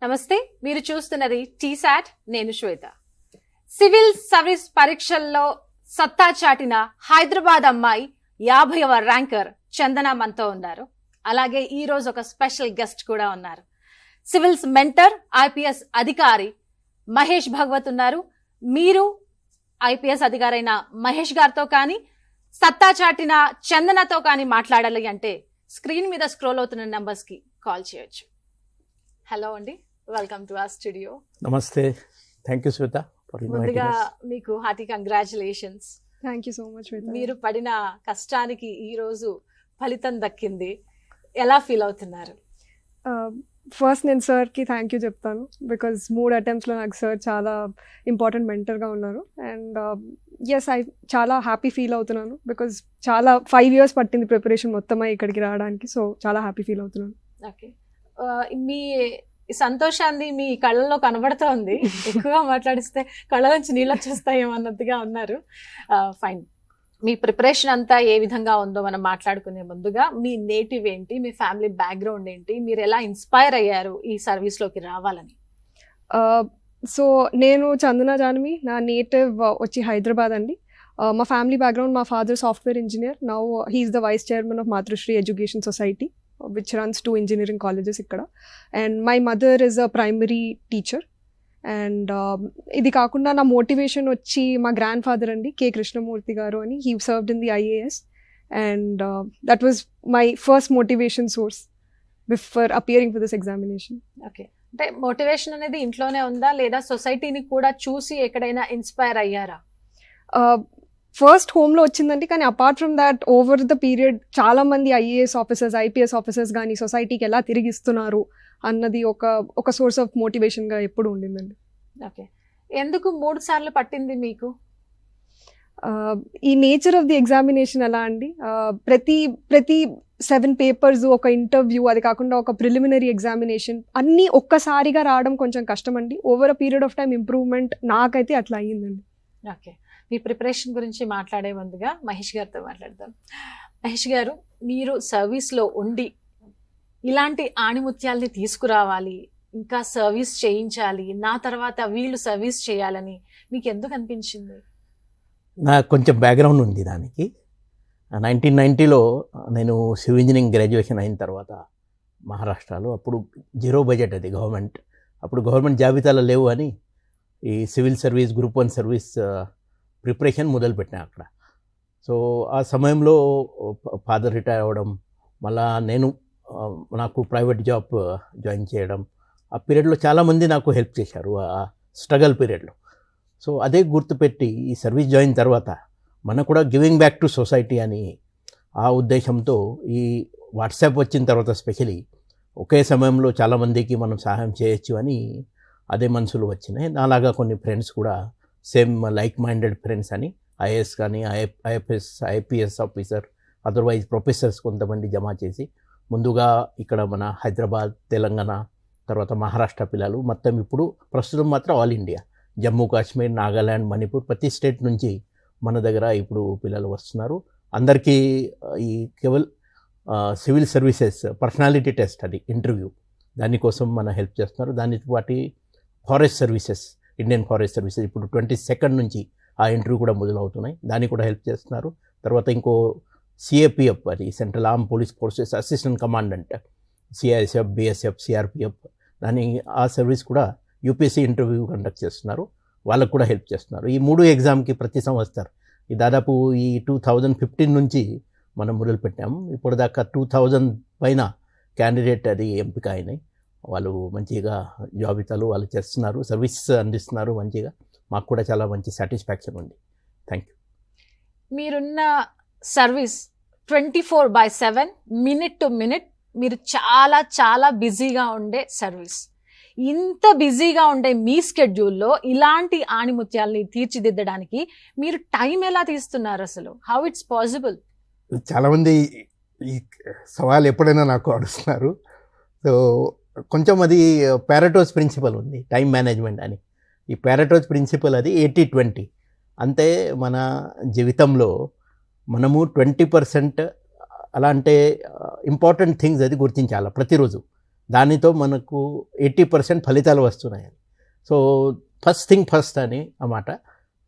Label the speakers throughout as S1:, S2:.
S1: నమస్తే, మీరు చూస్తున్నది టీసాట్. నేను శ్వేత. సివిల్ సర్వీస్ పరీక్షల్లో సత్తా చాటిన హైదరాబాద్ అమ్మాయి 50వ ర్యాంకర్ చందన మనతో ఉన్నారు. అలాగే ఈ రోజు ఒక స్పెషల్ గెస్ట్ కూడా ఉన్నారు. సివిల్స్ మెంటర్, ఐపీఎస్ అధికారి మహేష్ భగవత్ ఉన్నారు. మీరు ఐపీఎస్ అధికారైన మహేష్ గారితో కానీ సత్తా చాటిన చందనతో కానీ మాట్లాడాలి అంటే స్క్రీన్ మీద స్క్రోల్ అవుతున్న నంబర్స్ కి కాల్ చేయొచ్చు. హలో అండి, వెల్కమ్ టు అవర్ స్టూడియో.
S2: నమస్తే, థ్యాంక్ యూ శ్వేత.
S1: ముందుగా మీకు hearty congratulations.
S3: Thank you so much.
S1: మీరు పడిన కష్టానికి ఈ రోజు ఫలితం దక్కింది. ఎలా ఫీల్ అవుతున్నారు?
S3: ఫస్ట్ నేను సార్కి థ్యాంక్ యూ చెప్తాను. బికాజ్ 3 అటెంప్ట్స్లో నాకు సార్ చాలా ఇంపార్టెంట్ మెంటర్గా ఉన్నారు. అండ్ ఎస్, చాలా హ్యాపీ ఫీల్ అవుతున్నాను. బికాజ్ చాలా 5 years పట్టింది ప్రిపరేషన్ మొత్తమై ఇక్కడికి రావడానికి. సో చాలా హ్యాపీ ఫీల్ అవుతున్నాను.
S1: ఓకే, మీ సంతోషాన్ని మీ కళ్ళల్లో కనబడుతోంది. ఎక్కువగా మాట్లాడిస్తే కళ్ళ నుంచి నీళ్ళు వచ్చేస్తాయేమో అన్నట్టుగా ఉన్నారు. ఫైన్, మీ ప్రిపరేషన్ అంతా ఏ విధంగా ఉందో మనం మాట్లాడుకునే ముందుగా మీ నేటివ్ ఏంటి, మీ ఫ్యామిలీ బ్యాక్గ్రౌండ్ ఏంటి, మీరు ఎలా ఇన్స్పైర్ అయ్యారు ఈ సర్వీస్లోకి రావాలని?
S3: సో నేను చందన జానవి, నా నేటివ్ వచ్చి హైదరాబాద్ అండి. మా ఫ్యామిలీ బ్యాక్గ్రౌండ్, మా father software engineer. Now he is the vice chairman of Matrusri Education Society which runs 2 engineering colleges ikkada, and my mother is a primary teacher. And ఇది కాకుండా నా మోటివేషన్ వచ్చి మా గ్రాండ్ ఫాదర్ అండి, కే కృష్ణమూర్తి గారు అని. He served in the IAS, and that was my first motivation source before appearing for this examination.
S1: Okay, అంటే motivation అనేది ఇంట్లోనే ఉందా లేదా సొసైటీని కూడా చూసి ఎక్కడైనా ఇన్స్పైర్ అయ్యారా?
S3: ఫస్ట్ హోమ్లో వచ్చిందండి, కానీ apart from that over the period చాలా మంది IAS ఆఫీసర్స్, IPS ఆఫీసర్స్ కానీ సొసైటీకి ఎలా తిరిగిస్తున్నారు అన్నది ఒక సోర్స్ ఆఫ్ మోటివేషన్గా ఎప్పుడు ఉండిందండి.
S1: ఓకే, ఎందుకు 3 సార్లు పట్టింది మీకు?
S3: ఈ నేచర్ ఆఫ్ ది ఎగ్జామినేషన్ ఎలా అండి, ప్రతి 7 papers, ఒక ఇంటర్వ్యూ, అది కాకుండా ఒక ప్రిలిమినరీ ఎగ్జామినేషన్, అన్నీ ఒక్కసారిగా రావడం కొంచెం కష్టం అండి. Over a period of time improvement నాకైతే అట్లా అయ్యిందండి.
S1: ఓకే, మీ ప్రిపరేషన్ గురించి మాట్లాడే ముందుగా మహేష్ గారితో మాట్లాడదాం. మహేష్ గారు, మీరు సర్వీస్లో ఉండి ఇలాంటి ఆణిముత్యాల్ని తీసుకురావాలి, ఇంకా సర్వీస్ చేయించాలి, నా తర్వాత వీళ్ళు సర్వీస్ చేయాలని మీకు ఎందుకు అనిపించింది?
S2: నాకు కొంచెం బ్యాక్గ్రౌండ్ ఉంది దానికి. 1990లో నేను సివిల్ ఇంజనీరింగ్ గ్రాడ్యుయేషన్ అయిన తర్వాత మహారాష్ట్రలో, అప్పుడు 0 బడ్జెట్ అది గవర్నమెంట్. అప్పుడు గవర్నమెంట్ జాబితాలో లేవు అని ఈ civil service, group 1 service preparation మొదలుపెట్టినా అక్కడ. సో ఆ సమయంలో ఫాదర్ రిటైర్ అవ్వడం, మళ్ళా నాకు ప్రైవేట్ జాబ్ జాయిన్ చేయడం, ఆ పీరియడ్లో చాలామంది నాకు హెల్ప్ చేశారు ఆ స్ట్రగల్ పీరియడ్లో. సో అదే గుర్తుపెట్టి ఈ సర్వీస్ జాయిన్ తర్వాత మనకు కూడా గివింగ్ బ్యాక్ టు సొసైటీ అని ఆ ఉద్దేశంతో ఈ వాట్సాప్ వచ్చిన తర్వాత స్పెషలీ ఒకే సమయంలో చాలామందికి మనం సహాయం చేయొచ్చు అని అదే మనసులు వచ్చినాయి. నాలాగా కొన్ని ఫ్రెండ్స్ కూడా సేమ్ లైక్ మైండెడ్ ఫ్రెండ్స్ అని IAS కానీ IPS ఆఫీసర్, అదర్వైజ్ ప్రొఫెసర్స్ కొంతమంది జమ చేసి ముందుగా ఇక్కడ మన హైదరాబాద్, తెలంగాణ, తర్వాత మహారాష్ట్ర పిల్లలు, మొత్తం ఇప్పుడు ప్రస్తుతం మాత్రం ఆల్ ఇండియా, జమ్మూ కాశ్మీర్, నాగాల్యాండ్, మణిపూర్, ప్రతి స్టేట్ నుంచి మన దగ్గర ఇప్పుడు పిల్లలు వస్తున్నారు. అందరికీ ఈ Keval civil services personality test, అది ఇంటర్వ్యూ, దానికోసం మన హెల్ప్ చేస్తున్నారు. దానికి వాటి forest services, Indian forest services ఇప్పుడు 22nd నుంచి ఆ ఇంటర్వ్యూ కూడా మొదలవుతున్నాయి, దానికి కూడా హెల్ప్ చేస్తున్నారు. తర్వాత ఇంకో CAPF, అది central arm police forces assistant commandant, CISF, BSF, CRPF, ఆ సర్వీస్ కూడా UPSC ఇంటర్వ్యూ కండక్ట్ చేస్తున్నారు, వాళ్ళకు కూడా హెల్ప్ చేస్తున్నారు. ఈ 3 ఎగ్జామ్కి ప్రతి సంవత్సరం ఈ దాదాపు ఈ 2015 నుంచి మనం మొదలుపెట్టాము. ఇప్పుడు దాకా 2000 పైన క్యాండిడేట్ అది ఎంపిక అయినాయి. వాళ్ళు మంచిగా జాబితాలు వాళ్ళు చేస్తున్నారు, సర్వీస్ అందిస్తున్నారు మంచిగా. మాకు కూడా చాలా మంచి సాటిస్ఫాక్షన్ ఉంది. Thank you.
S1: మీరున్న సర్వీస్ 24/7, మినిట్ టు మినిట్ మీరు చాలా చాలా బిజీగా ఉండే సర్వీస్. ఇంత బిజీగా ఉండే మీ స్కెడ్యూల్లో ఇలాంటి ఆణిముత్యాల్ని తీర్చిదిద్దడానికి మీరు టైం ఎలా తీస్తున్నారు అసలు? How it's possible?
S2: చాలామంది ఈ సవాల్ ఎప్పుడైనా నాకు అడుగుతున్నారు. సో కొంచెం అది పారెటోస్ ప్రిన్సిపల్ ఉంది, టైం మేనేజ్మెంట్ అని. ఈ పారెటోస్ ప్రిన్సిపల్ అది 80-20. అంటే మన జీవితంలో మనము 20% అలా అంటే ఇంపార్టెంట్ థింగ్స్ అది గుర్తించాలి ప్రతిరోజు. దానితో మనకు 80% ఫలితాలు వస్తున్నాయని. సో ఫస్ట్ థింగ్ ఫస్ట్ అని అన్నమాట.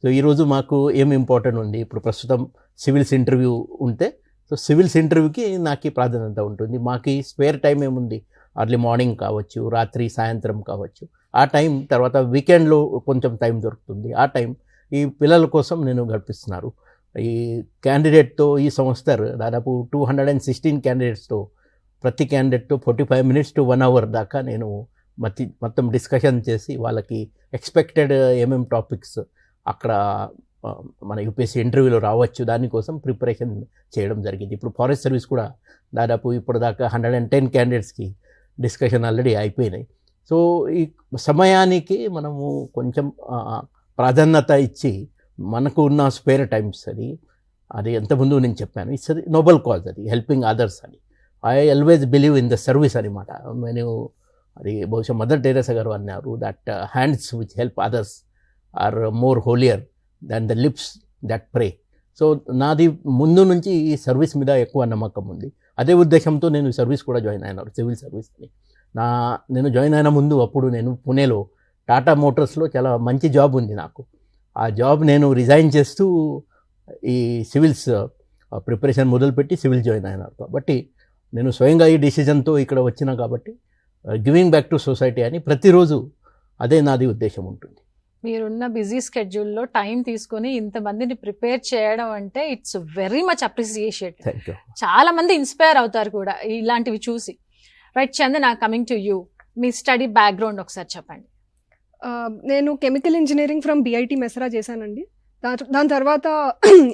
S2: సో ఈరోజు మాకు ఏం ఇంపార్టెంట్ ఉంది, ఇప్పుడు ప్రస్తుతం సివిల్స్ ఇంటర్వ్యూ ఉంటే సో సివిల్స్ ఇంటర్వ్యూకి నాకు ప్రాధాన్యత ఉంటుంది. మాకు స్పేర్ టైం ఏముంది, అర్లీ మార్నింగ్ కావచ్చు, రాత్రి సాయంత్రం కావచ్చు, ఆ టైం తర్వాత వీకెండ్లో కొంచెం టైం దొరుకుతుంది. ఆ టైం ఈ పిల్లల కోసం నేను గడిపిస్తున్నారు. ఈ క్యాండిడేట్తో ఈ సంస్థ దాదాపు 216 క్యాండిడేట్స్తో ప్రతి క్యాండిడేట్తో 45 minutes to 1 hour దాకా నేను మొత్తం డిస్కషన్ చేసి వాళ్ళకి ఎక్స్పెక్టెడ్ ఏమేమి టాపిక్స్ అక్కడ మన యూపీఎస్సీ ఇంటర్వ్యూలో రావచ్చు దానికోసం ప్రిపరేషన్ చేయడం జరిగింది. ఇప్పుడు ఫారెస్ట్ సర్వీస్ కూడా దాదాపు ఇప్పటిదాకా 110 క్యాండిడేట్స్కి డిస్కషన్ ఆల్రెడీ అయిపోయినాయి. సో ఈ సమయానికి మనము కొంచెం ప్రాధాన్యత ఇచ్చి మనకు ఉన్న స్పేర్ టైమ్స్ అది ఎంతముందు నేను చెప్పాను, ఇట్స్ నోబెల్ కాజ్, అది హెల్పింగ్ అదర్స్ అని. I always believe in the service అనమాట. నేను అది బహుశా మదర్ టెరెసా గారు అన్నారు, that hands which help others are more holier than the lips that pray. So నాది ముందు నుంచి ఈ సర్వీస్ మీద ఎక్కువ నమ్మకం ఉంది. అదే ఉద్దేశంతో నేను సర్వీస్ కూడా జాయిన్ అయినాను, సివిల్ సర్వీస్ అని. నేను జాయిన్ అయిన ముందు అప్పుడు నేను పుణేలో టాటా మోటార్స్లో చాలా మంచి జాబ్ ఉంది నాకు. ఆ జాబ్ నేను రిజైన్ చేస్తూ ఈ సివిల్స్ ప్రిపరేషన్ మొదలుపెట్టి సివిల్ జాయిన్ అయినాను. కాబట్టి నేను స్వయంగా ఈ డిసిజన్తో ఇక్కడ వచ్చినా కాబట్టి గివింగ్ బ్యాక్ టు సొసైటీ అని ప్రతిరోజు అదే నాది ఉద్దేశం ఉంటుంది.
S1: మీరున్న బిజీ స్కెడ్యూల్లో టైం తీసుకొని ఇంతమందిని ప్రిపేర్ చేయడం అంటే it's very much appreciate.
S2: Thank you.
S1: చాలా మంది ఇన్స్పైర్ అవుతారు కూడా ఇలాంటివి చూసి. Right Chandana, coming to you, మీ స్టడీ బ్యాక్గ్రౌండ్ ఒకసారి చెప్పండి.
S3: నేను chemical engineering from BIT Mesra చేశానండి. దాని తర్వాత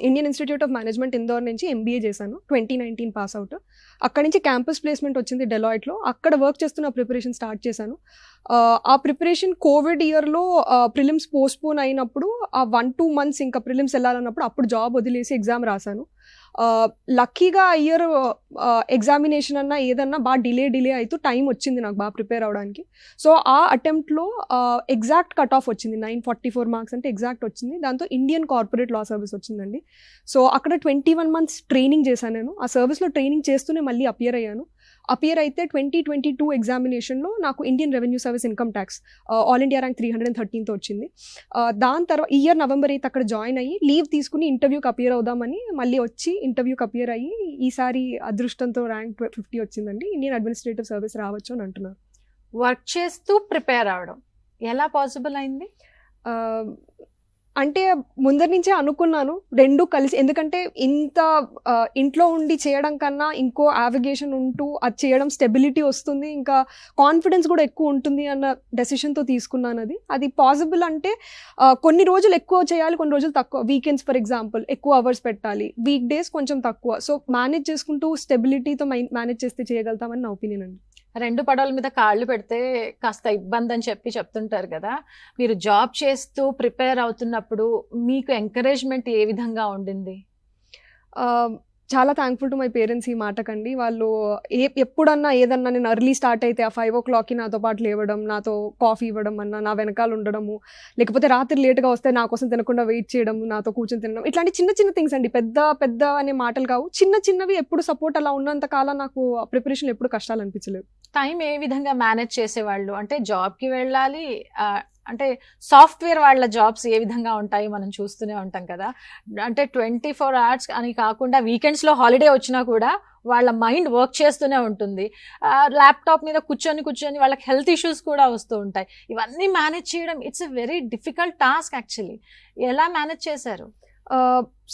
S3: Indian Institute of Management Indore నుంచి MBA చేశాను, 2019 పాస్ అవుట్. అక్కడి నుంచి క్యాంపస్ ప్లేస్మెంట్ వచ్చింది డెలాయిట్లో. అక్కడ వర్క్ చేస్తున్న ప్రిపరేషన్ స్టార్ట్ చేశాను. ఆ ప్రిపరేషన్ కోవిడ్ ఇయర్లో ప్రిలిమ్స్ పోస్ట్పోన్ అయినప్పుడు ఆ 1-2 months ఇంకా ప్రిలిమ్స్ వెళ్ళాలన్నప్పుడు అప్పుడు జాబ్ వదిలేసి ఎగ్జామ్ రాశాను. లక్కీగా ఇయర్ ఎగ్జామినేషన్ అన్నా ఏదన్నా బాగా డిలే అవుతూ టైం వచ్చింది నాకు బాగా ప్రిపేర్ అవడానికి. సో ఆ అటెంప్ట్లో ఎగ్జాక్ట్ కట్ ఆఫ్ వచ్చింది, 944 మార్క్స్ అంటే ఎగ్జాక్ట్ వచ్చింది. దాంతో ఇండియన్ కార్పొరేట్ లా సర్వీస్ వచ్చిందండి. సో అక్కడ 21 months ట్రైనింగ్ చేశాను నేను. ఆ సర్వీస్లో ట్రైనింగ్ చేస్తూనే మళ్ళీ అపియర్ అయ్యాను. అపియర్ అయితే 2022 ఎగ్జామినేషన్లో నాకు Indian Revenue Service income tax all India rank 313తో వచ్చింది. దాని తర్వాత ఇయర్ November 8 అక్కడ జాయిన్ అయ్యి లీవ్ తీసుకుని ఇంటర్వ్యూకి అపియర్ అవుదామని మళ్ళీ వచ్చి ఇంటర్వ్యూకి అపియర్ అయ్యి ఈసారి అదృష్టంతో ర్యాంక్ 50 వచ్చిందండి. ఇండియన్ అడ్మినిస్ట్రేటివ్ సర్వీస్ రావచ్చు అని అంటున్నారు.
S1: వర్క్ చేస్తూ ప్రిపేర్ అవడం ఎలా పాసిబుల్ అయింది?
S3: అంటే ముందరి నుంచే అనుకున్నాను రెండు కలిసి, ఎందుకంటే ఇంత ఇంట్లో ఉండి చేయడం కన్నా ఇంకో యావిగేషన్ ఉంటూ అది చేయడం స్టెబిలిటీ వస్తుంది, ఇంకా కాన్ఫిడెన్స్ కూడా ఎక్కువ ఉంటుంది అన్న డెసిషన్తో తీసుకున్నాను. అది పాసిబుల్ అంటే కొన్ని రోజులు ఎక్కువ చేయాలి, కొన్ని రోజులు తక్కువ. వీకెండ్స్ ఫర్ ఎగ్జాంపుల్ ఎక్కువ అవర్స్ పెట్టాలి, వీక్ డేస్ కొంచెం తక్కువ. సో మేనేజ్ చేసుకుంటూ స్టెబిలిటీతో మేనేజ్ చేస్తే చేయగలుగుతామని నా ఒపీనియన్ అండి.
S1: రెండు పడవల మీద కాళ్ళు పెడితే కాస్త ఇబ్బంది అని చెప్తుంటారు కదా. మీరు జాబ్ చేస్తూ ప్రిపేర్ అవుతున్నప్పుడు మీకు ఎంకరేజ్మెంట్ ఏ విధంగా ఉండింది?
S3: చాలా థ్యాంక్ఫుల్ టు మై పేరెంట్స్ ఈ మాటకండి. వాళ్ళు ఎప్పుడన్నా ఏదన్నా నేను ఎర్లీ స్టార్ట్ అయితే ఆ 5 o'clockకి నాతో పాటు లేవడం, నాతో కాఫీ ఇవ్వడం అన్నా, నా వెనకాల ఉండడము, లేకపోతే రాత్రి లేట్గా వస్తే నా కోసం తినకుండా వెయిట్ చేయడం, నాతో కూర్చొని తినడం, ఇట్లాంటి చిన్న చిన్న థింగ్స్ అండి. పెద్ద పెద్ద అనే మాటలు కావు, చిన్న చిన్నవి ఎప్పుడు సపోర్ట్ అలా ఉన్నంత కాలం నాకు ప్రిపరేషన్ ఎప్పుడు కష్టాలు అనిపించలేదు.
S1: టైం ఏ విధంగా మేనేజ్ చేసేవాళ్ళు? అంటే జాబ్కి వెళ్ళాలి, అంటే సాఫ్ట్వేర్ వాళ్ళ జాబ్స్ ఏ విధంగా ఉంటాయి మనం చూస్తూనే ఉంటాం కదా. అంటే 24 hours అని కాకుండా వీకెండ్స్లో హాలిడే వచ్చినా కూడా వాళ్ళ మైండ్ వర్క్ చేస్తూనే ఉంటుంది. ల్యాప్టాప్ మీద కూర్చొని వాళ్ళకి హెల్త్ ఇష్యూస్ కూడా వస్తూ ఉంటాయి. ఇవన్నీ మేనేజ్ చేయడం it's a very difficult task actually. ఎలా మేనేజ్ చేశారు?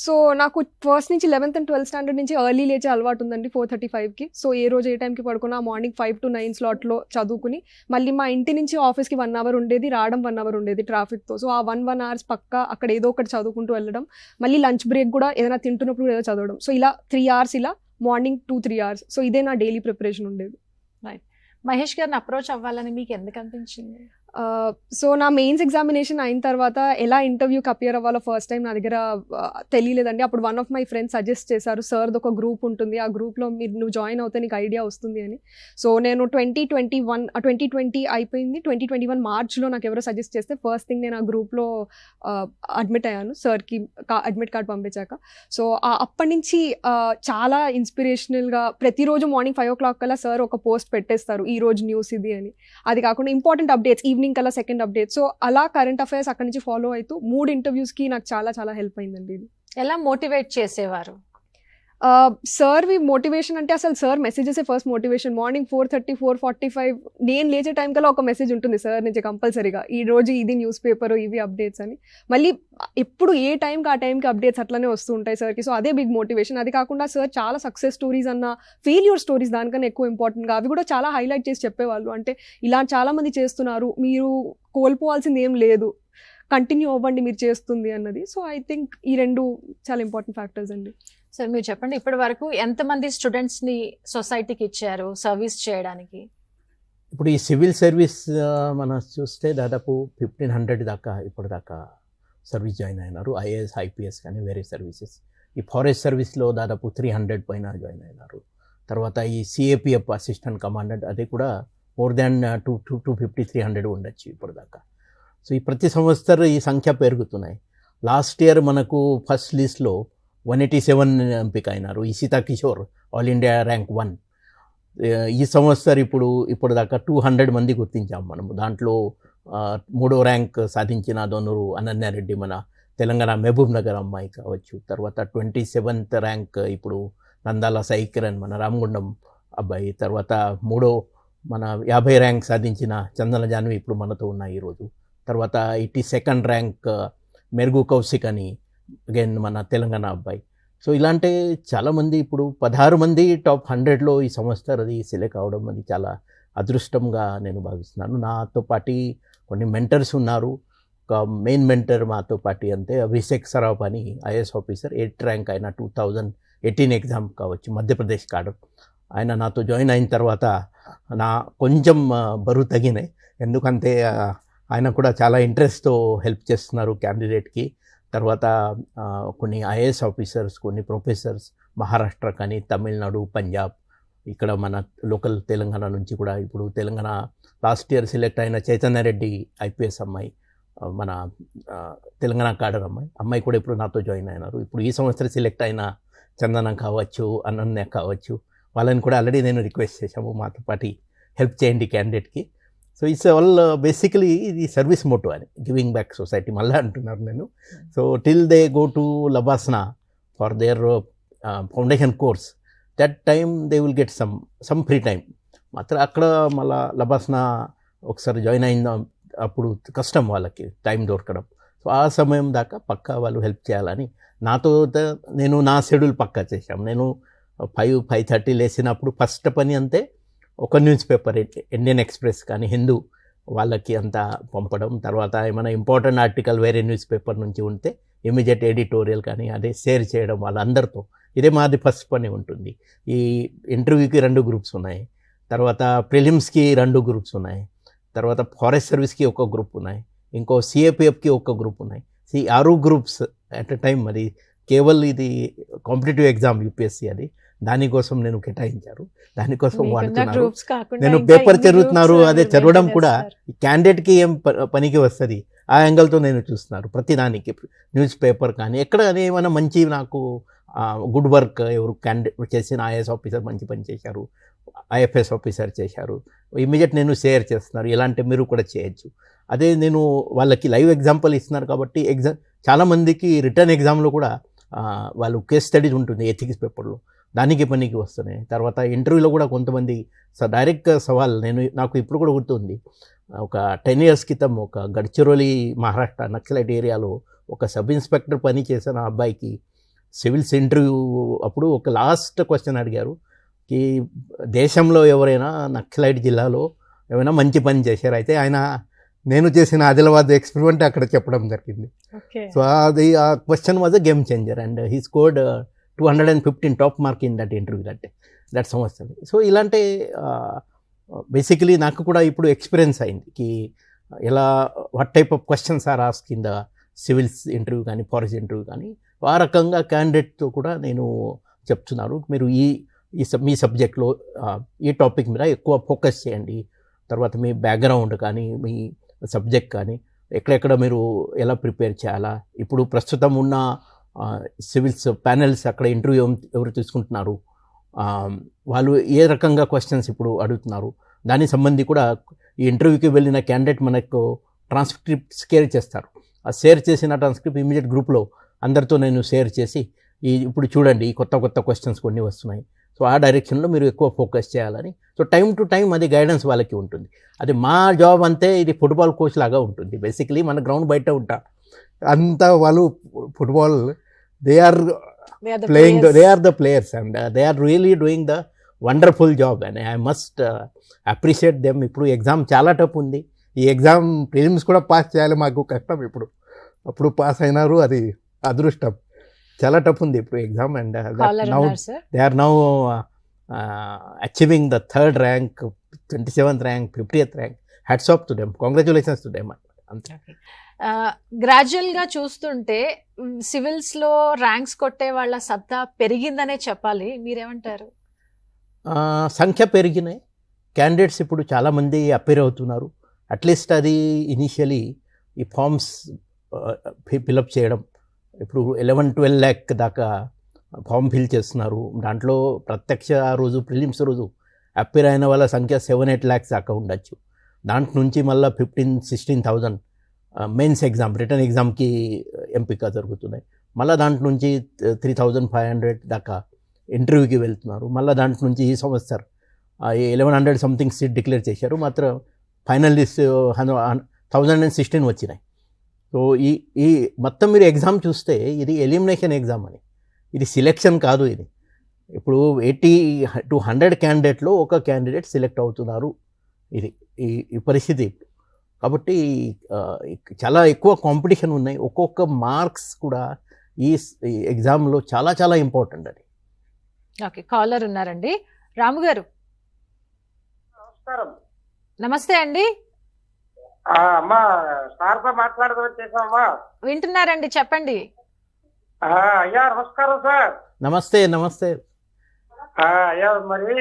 S3: సో నాకు ఫస్ట్ నుంచి 11th and 12th standard నుంచి ఎర్లీ లేచే అలవాటు ఉందండి, 4:35కి. సో ఏ రోజు ఏ టైంకి పడుకున్నా మార్నింగ్ 5 to 9 స్లాట్లో చదువుకుని మళ్ళీ మా ఇంటి నుంచి ఆఫీస్కి 1 hour ఉండేది, రావడం 1 hour ఉండేది ట్రాఫిక్తో. సో ఆ 1 hours పక్కా అక్కడ ఏదో ఒకటి చదువుకుంటూ వెళ్ళడం, మళ్ళీ లంచ్ బ్రేక్ కూడా ఏదైనా తింటున్నప్పుడు ఏదో చదవడం. సో ఇలా 3 hours, ఇలా మార్నింగ్ 2-3 hours. సో ఇదే నా డైలీ ప్రిపరేషన్ ఉండేది.
S1: రైట్. మహేష్ గారిని అప్రోచ్ అవ్వాలని మీకు ఎందుకు అనిపించింది?
S3: సో నా మెయిన్స్ ఎగ్జామినేషన్ అయిన తర్వాత ఎలా ఇంటర్వ్యూకి అపియర్ అవ్వాలో ఫస్ట్ టైం నా దగ్గర తెలియలేదండి. అప్పుడు one of my friends suggest చేశారు, సార్ది ఒక గ్రూప్ ఉంటుంది, ఆ గ్రూప్లో నువ్వు జాయిన్ అవుతే నీకు ఐడియా వస్తుంది అని. సో నేను 2020 అయిపోయింది, 2021 మార్చ్లో నాకు ఎవరో సజెస్ట్ చేస్తే ఫస్ట్ థింగ్ నేను ఆ గ్రూప్లో అడ్మిట్ అయ్యాను, సార్కి అడ్మిట్ కార్డ్ పంపించాక. సో అప్పటి నుంచి చాలా ఇన్స్పిరేషనల్గా ప్రతిరోజు మార్నింగ్ 5 o'clock కల్లా సార్ ఒక పోస్ట్ పెట్టేస్తారు, ఈ రోజు న్యూస్ ఇది అని. అది కాకుండా ఇంపార్టెంట్ అప్డేట్స్ ఈవినింగ్ కల్లా సెకండ్ అప్డేట్. సో అలా కరెంట్ అఫైర్స్ అక్కడి నుంచి ఫాలో అవుతూ 3 ఇంటర్వ్యూస్కి నాకు చాలా చాలా హెల్ప్ అయిందండి ఇది.
S1: ఎలా మోటివేట్ చేసేవారు?
S3: సార్వి మోటివేషన్ అంటే అసలు sir messages first motivation. Morning 4:30 4:45 నేను లేచే టైం కల్లా ఒక మెసేజ్ ఉంటుంది సార్ నుంచి కంపల్సరీగా, ఈ రోజు ఇది న్యూస్ పేపర్ ఇవి అప్డేట్స్ అని. మళ్ళీ ఎప్పుడు ఏ టైంకి ఆ టైంకి అప్డేట్స్ అట్లనే వస్తూ ఉంటాయి సార్కి. సో అదే బిగ్ మోటివేషన్. అది కాకుండా సార్ చాలా సక్సెస్ స్టోరీస్ అన్న ఫెయిల్యూర్ స్టోరీస్ దానికన్నా ఎక్కువ ఇంపార్టెంట్గా అవి కూడా చాలా హైలైట్ చేసి చెప్పేవాళ్ళు. అంటే ఇలా చాలా మంది చేస్తున్నారు, మీరు కోల్పోవాల్సింది ఏం లేదు, కంటిన్యూ అవ్వండి మీరు చేస్తుంది అన్నది. సో ఐ థింక్ ఈ 2 చాలా ఇంపార్టెంట్ ఫ్యాక్టర్స్ అండి.
S1: సార్ మీరు చెప్పండి, ఇప్పటి వరకు ఎంతమంది స్టూడెంట్స్ని సొసైటీకి ఇచ్చారు సర్వీస్ చేయడానికి?
S2: ఇప్పుడు ఈ సివిల్ సర్వీస్ మనం చూస్తే దాదాపు 1500 దాకా ఇప్పటిదాకా సర్వీస్ జాయిన్ అయినారు, ఐఏఎస్ ఐపీఎస్ కానీ వేరే సర్వీసెస్. ఈ ఫారెస్ట్ సర్వీస్లో దాదాపు 300 పైన జాయిన్ అయినారు. తర్వాత ఈ సిఏపిఎఫ్ అసిస్టెంట్ కమాండెంట్ అది కూడా మోర్ దాన్ 250-300 ఉండొచ్చు ఇప్పటిదాకా. సో ఈ ప్రతి సంవత్సరం ఈ సంఖ్య పెరుగుతున్నాయి. లాస్ట్ ఇయర్ మనకు ఫస్ట్ లిస్ట్లో 187 ఎంపిక అయినారు, ఈ Sita Kishore all India rank 1. ఈ సంవత్సరం ఇప్పుడు దాకా 200 మంది గుర్తించాం మనము. దాంట్లో 3వ ర్యాంక్ సాధించిన దొన్నూరు అనన్యారెడ్డి మన తెలంగాణ మహబూబ్ నగర్ అమ్మాయి కావచ్చు. తర్వాత 27th ర్యాంక్ ఇప్పుడు నందాల సైకిరణ్ మన రామగుండం అబ్బాయి. తర్వాత 3వ మన 50 ర్యాంక్ సాధించిన చందన జాన్వి ఇప్పుడు మనతో ఉన్నాయి ఈరోజు. తర్వాత 82nd ర్యాంక్ మెరుగు కౌశిక్ అని అగైన్ మన తెలంగాణ అబ్బాయి. సో ఇలాంటి చాలామంది ఇప్పుడు 16 మంది టాప్ 100లో ఈ సంవత్సరం అది సెలెక్ట్ అవడం అది చాలా అదృష్టంగా నేను భావిస్తున్నాను. నాతో పాటు కొన్ని మెంటర్స్ ఉన్నారు. ఒక మెయిన్ మెంటర్ మాతో పాటు అంటే అభిషేక్ సరాఫ్ అని ఐఏఎస్ ఆఫీసర్, 8th ర్యాంక్ అయిన 2018 ఎగ్జామ్ కావచ్చు మధ్యప్రదేశ్ కాడు. ఆయన నాతో జాయిన్ అయిన తర్వాత నా కొంచెం బరువు తగ్గినాయి. ఎందుకంటే ఆయన కూడా చాలా ఇంట్రెస్ట్తో హెల్ప్ చేస్తున్నారు క్యాండిడేట్కి. తర్వాత కొన్ని ఐఏఎస్ ఆఫీసర్స్, కొన్ని ప్రొఫెసర్స్ మహారాష్ట్ర కానీ తమిళనాడు, పంజాబ్, ఇక్కడ మన లోకల్ తెలంగాణ నుంచి కూడా ఇప్పుడు తెలంగాణ లాస్ట్ ఇయర్ సెలెక్ట్ అయిన చైతన్యరెడ్డి ఐపీఎస్ అమ్మాయి, మన తెలంగాణ కాడర్ అమ్మాయి కూడా ఇప్పుడు నాతో జాయిన్ అయినారు. ఇప్పుడు ఈ సంవత్సరం సెలెక్ట్ అయిన చందన కావచ్చు, అనన్య కావచ్చు, వాళ్ళని కూడా ఆల్రెడీ నేను రిక్వెస్ట్ చేశాము మాతో పాటు హెల్ప్ చేయండి క్యాండిడేట్కి. సో ఇట్స్ ఆల్ బేసికలీ ఇది సర్వీస్ మోటో అని, గివింగ్ బ్యాక్ సొసైటీ మళ్ళీ అంటున్నారు నేను. So till they go to LBSNAA for their foundation course, that time they will get some free time. మాత్రం అక్కడ మళ్ళీ లబాస్నా ఒకసారి జాయిన్ అయిన అప్పుడు కష్టం వాళ్ళకి టైం దొరకడం. సో ఆ సమయం దాకా పక్కా వాళ్ళు హెల్ప్ చేయాలని నాతో నేను నా షెడ్యూల్ పక్కా చేశాం. నేను 5:30 లేచినప్పుడు ఫస్ట్ పని అంతే ఒక న్యూస్ పేపర్ ఇండియన్ ఎక్స్ప్రెస్ కానీ హిందూ వాళ్ళకి అంతా పంపడం. తర్వాత ఏమైనా ఇంపార్టెంట్ ఆర్టికల్ వేరే న్యూస్ పేపర్ నుంచి ఉంటే ఇమీడియట్ ఎడిటోరియల్ కానీ అదే షేర్ చేయడం వాళ్ళందరితో. ఇదే మాది ఫస్ట్ పని ఉంటుంది. ఈ ఇంటర్వ్యూకి 2 గ్రూప్స్ ఉన్నాయి, తర్వాత ప్రిలిమ్స్కి 2 గ్రూప్స్ ఉన్నాయి, తర్వాత ఫారెస్ట్ సర్వీస్కి ఒక గ్రూప్ ఉన్నాయి, ఇంకో సిఏపిఎఫ్కి ఒక గ్రూప్ ఉన్నాయి. 6 గ్రూప్స్ అట్ ఎ టైం. అది కేవలం ఇది కాంపిటేటివ్ ఎగ్జామ్ యూపీఎస్సీ, అది దానికోసం నేను కేటాయించారు, దానికోసం వాడుతున్నారు. నేను పేపర్ చదువుతున్నారు, అదే చదవడం కూడా క్యాండిడేట్కి ఏం పనికి వస్తుంది ఆ యాంగిల్తో నేను చూస్తున్నారు. ప్రతిదానికి న్యూస్ పేపర్ కానీ ఎక్కడ ఏమైనా మంచి నాకు గుడ్ వర్క్ ఎవరు క్యాండిడేట్ చేసిన ఐఏఎస్ ఆఫీసర్ మంచి పని చేశారు, ఐఎఫ్ఎస్ ఆఫీసర్ చేశారు, ఇమీడియట్ నేను షేర్ చేస్తున్నారు. ఇలాంటి మీరు కూడా చేయొచ్చు. అదే నేను వాళ్ళకి లైవ్ ఎగ్జాంపుల్ ఇస్తున్నారు కాబట్టి చాలామందికి రిటర్న్ ఎగ్జామ్లో కూడా వాళ్ళు కేస్ స్టడీస్ ఉంటుంది ఎథిక్స్ పేపర్లో, దానికి పనికి వస్తున్నాయి. తర్వాత ఇంటర్వ్యూలో కూడా కొంతమంది డైరెక్ట్ సవాల్ నాకు ఇప్పుడు కూడా గుర్తుంది. ఒక 10 years క్రితం ఒక గడ్చిరోలి మహారాష్ట్ర నక్సలైట్ ఏరియాలో ఒక సబ్ ఇన్స్పెక్టర్ పని చేసిన అబ్బాయికి సివిల్స్ ఇంటర్వ్యూ అప్పుడు ఒక లాస్ట్ క్వశ్చన్ అడిగారు, ఈ దేశంలో ఎవరైనా నక్సలైట్ జిల్లాలో ఏమైనా మంచి పని చేశారు. అయితే ఆయన నేను చేసిన ఆదిలాబాద్ ఎక్స్పెరిమెంట్ అక్కడ చెప్పడం జరిగింది. సో అది ఆ question was a game changer and he scored 215 top mark in that interview that సంవత్సరం. సో ఇలాంటి బేసికలీ నాకు కూడా ఇప్పుడు ఎక్స్పీరియన్స్ అయింది కి ఎలా what type of questions are ask in the civils interview కానీ ఫారెస్ట్ ఇంటర్వ్యూ కానీ ఆ రకంగా క్యాండిడేట్తో కూడా నేను చెప్తున్నాను. మీరు మీ సబ్జెక్ట్లో ఈ టాపిక్ మీద ఎక్కువ ఫోకస్ చేయండి. తర్వాత మీ బ్యాక్గ్రౌండ్ కానీ మీ సబ్జెక్ట్ కానీ ఎక్కడెక్కడ మీరు ఎలా ప్రిపేర్ చేయాలా, ఇప్పుడు ప్రస్తుతం ఉన్న సివిల్స్ ప్యానెల్స్ అక్కడ ఇంటర్వ్యూ ఎవరు తీసుకుంటున్నారు, వాళ్ళు ఏ రకంగా క్వశ్చన్స్ ఇప్పుడు అడుగుతున్నారు, దానికి సంబంధి కూడా ఈ ఇంటర్వ్యూకి వెళ్ళిన క్యాండిడేట్ మనకు ట్రాన్స్క్రిప్ట్ షేర్ చేస్తారు. ఆ షేర్ చేసిన ట్రాన్స్క్రిప్ట్ ఇమీడియట్ గ్రూప్లో అందరితో నేను షేర్ చేసి ఇప్పుడు చూడండి ఈ కొత్త కొత్త క్వశ్చన్స్ కొన్ని వస్తున్నాయి, సో ఆ డైరెక్షన్లో మీరు ఎక్కువ ఫోకస్ చేయాలని. సో టైం టు టైం అది గైడెన్స్ వాళ్ళకి ఉంటుంది. అది మా జాబ్ అంతే, ఇది ఫుట్బాల్ కోచ్ లాగా ఉంటుంది. బేసిక్లీ మన గ్రౌండ్ బయట ఉంటా అంతా వాళ్ళు football they are playing, they are the players and they are really doing the wonderful job and I must appreciate them. ఇప్పుడు ఎగ్జామ్ చాలా టఫ్ ఉంది. ఈ ఎగ్జామ్ ప్రిలిమ్స్ కూడా పాస్ చేయాలి, మాకు కష్టం. అప్పుడు పాస్ అయినారు, అది అదృష్టం. చాలా టఫ్ ఉంది ఇప్పుడు exam and they are now achieving the 3rd rank, 27th rank, 50th rank. Hats off to them, congratulations to them. అంతే.
S1: గ్రాడ్యువల్గా చూస్తుంటే సివిల్స్లో ర్యాంక్స్ కొట్టే వాళ్ళ సత్తా పెరిగిందనే చెప్పాలి, మీరేమంటారు?
S2: సంఖ్య పెరిగినాయి, క్యాండిడేట్స్ ఇప్పుడు చాలామంది అపేర్ అవుతున్నారు. అట్లీస్ట్ అది ఇనిషియలీ ఈ ఫామ్స్ ఫిలప్ చేయడం, ఇప్పుడు 11-12 lakh దాకా ఫామ్ ఫిల్ చేస్తున్నారు. దాంట్లో ప్రత్యక్ష రోజు ప్రిలిమ్స్ రోజు అపేర్ అయిన వాళ్ళ సంఖ్య 7-8 lakhs దాకా ఉండొచ్చు. దాంట్లో నుంచి మళ్ళీ 15,000-16,000 మెయిన్స్ ఎగ్జామ్, రిటర్న్ ఎగ్జామ్కి ఎంపిక జరుగుతున్నాయి. మళ్ళీ దాంట్లో నుంచి 3,500 దాకా ఇంటర్వ్యూకి వెళ్తున్నారు. మళ్ళీ దాంట్లో నుంచి ఈ సంవత్సరం 1100 సంథింగ్ సీట్ డిక్లేర్ చేశారు, మాత్రం ఫైనల్ లిస్ట్ 1016 వచ్చినాయి. సో ఈ మొత్తం మీరు ఎగ్జామ్ చూస్తే ఇది ఎలిమినేషన్ ఎగ్జామ్ అని, ఇది సిలెక్షన్ కాదు. ఇది ఇప్పుడు 80-100 క్యాండిడేట్లో ఒక క్యాండిడేట్ సెలెక్ట్ అవుతున్నారు. ఇది ఈ పరిస్థితి. కాబట్టి చాలా ఎక్కువ కాంపిటీషన్ ఉన్నాయి. ఒక్కొక్క మార్క్స్ కూడా ఈ ఎగ్జామ్లో చాలా చాలా ఇంపార్టెంట్ అది.
S1: ఓకే, కాలర్ ఉన్నారండి. రాము గారు
S4: నమస్కారం.
S1: నమస్తే అండి.
S4: అమ్మా సార్తో మాట్లాడదాం వచ్చేసామా?
S1: వింటున్నారండి, చెప్పండి.
S4: అయ్యా నమస్కారం సార్.
S2: నమస్తే. నమస్తే
S4: అయ్యా, మరి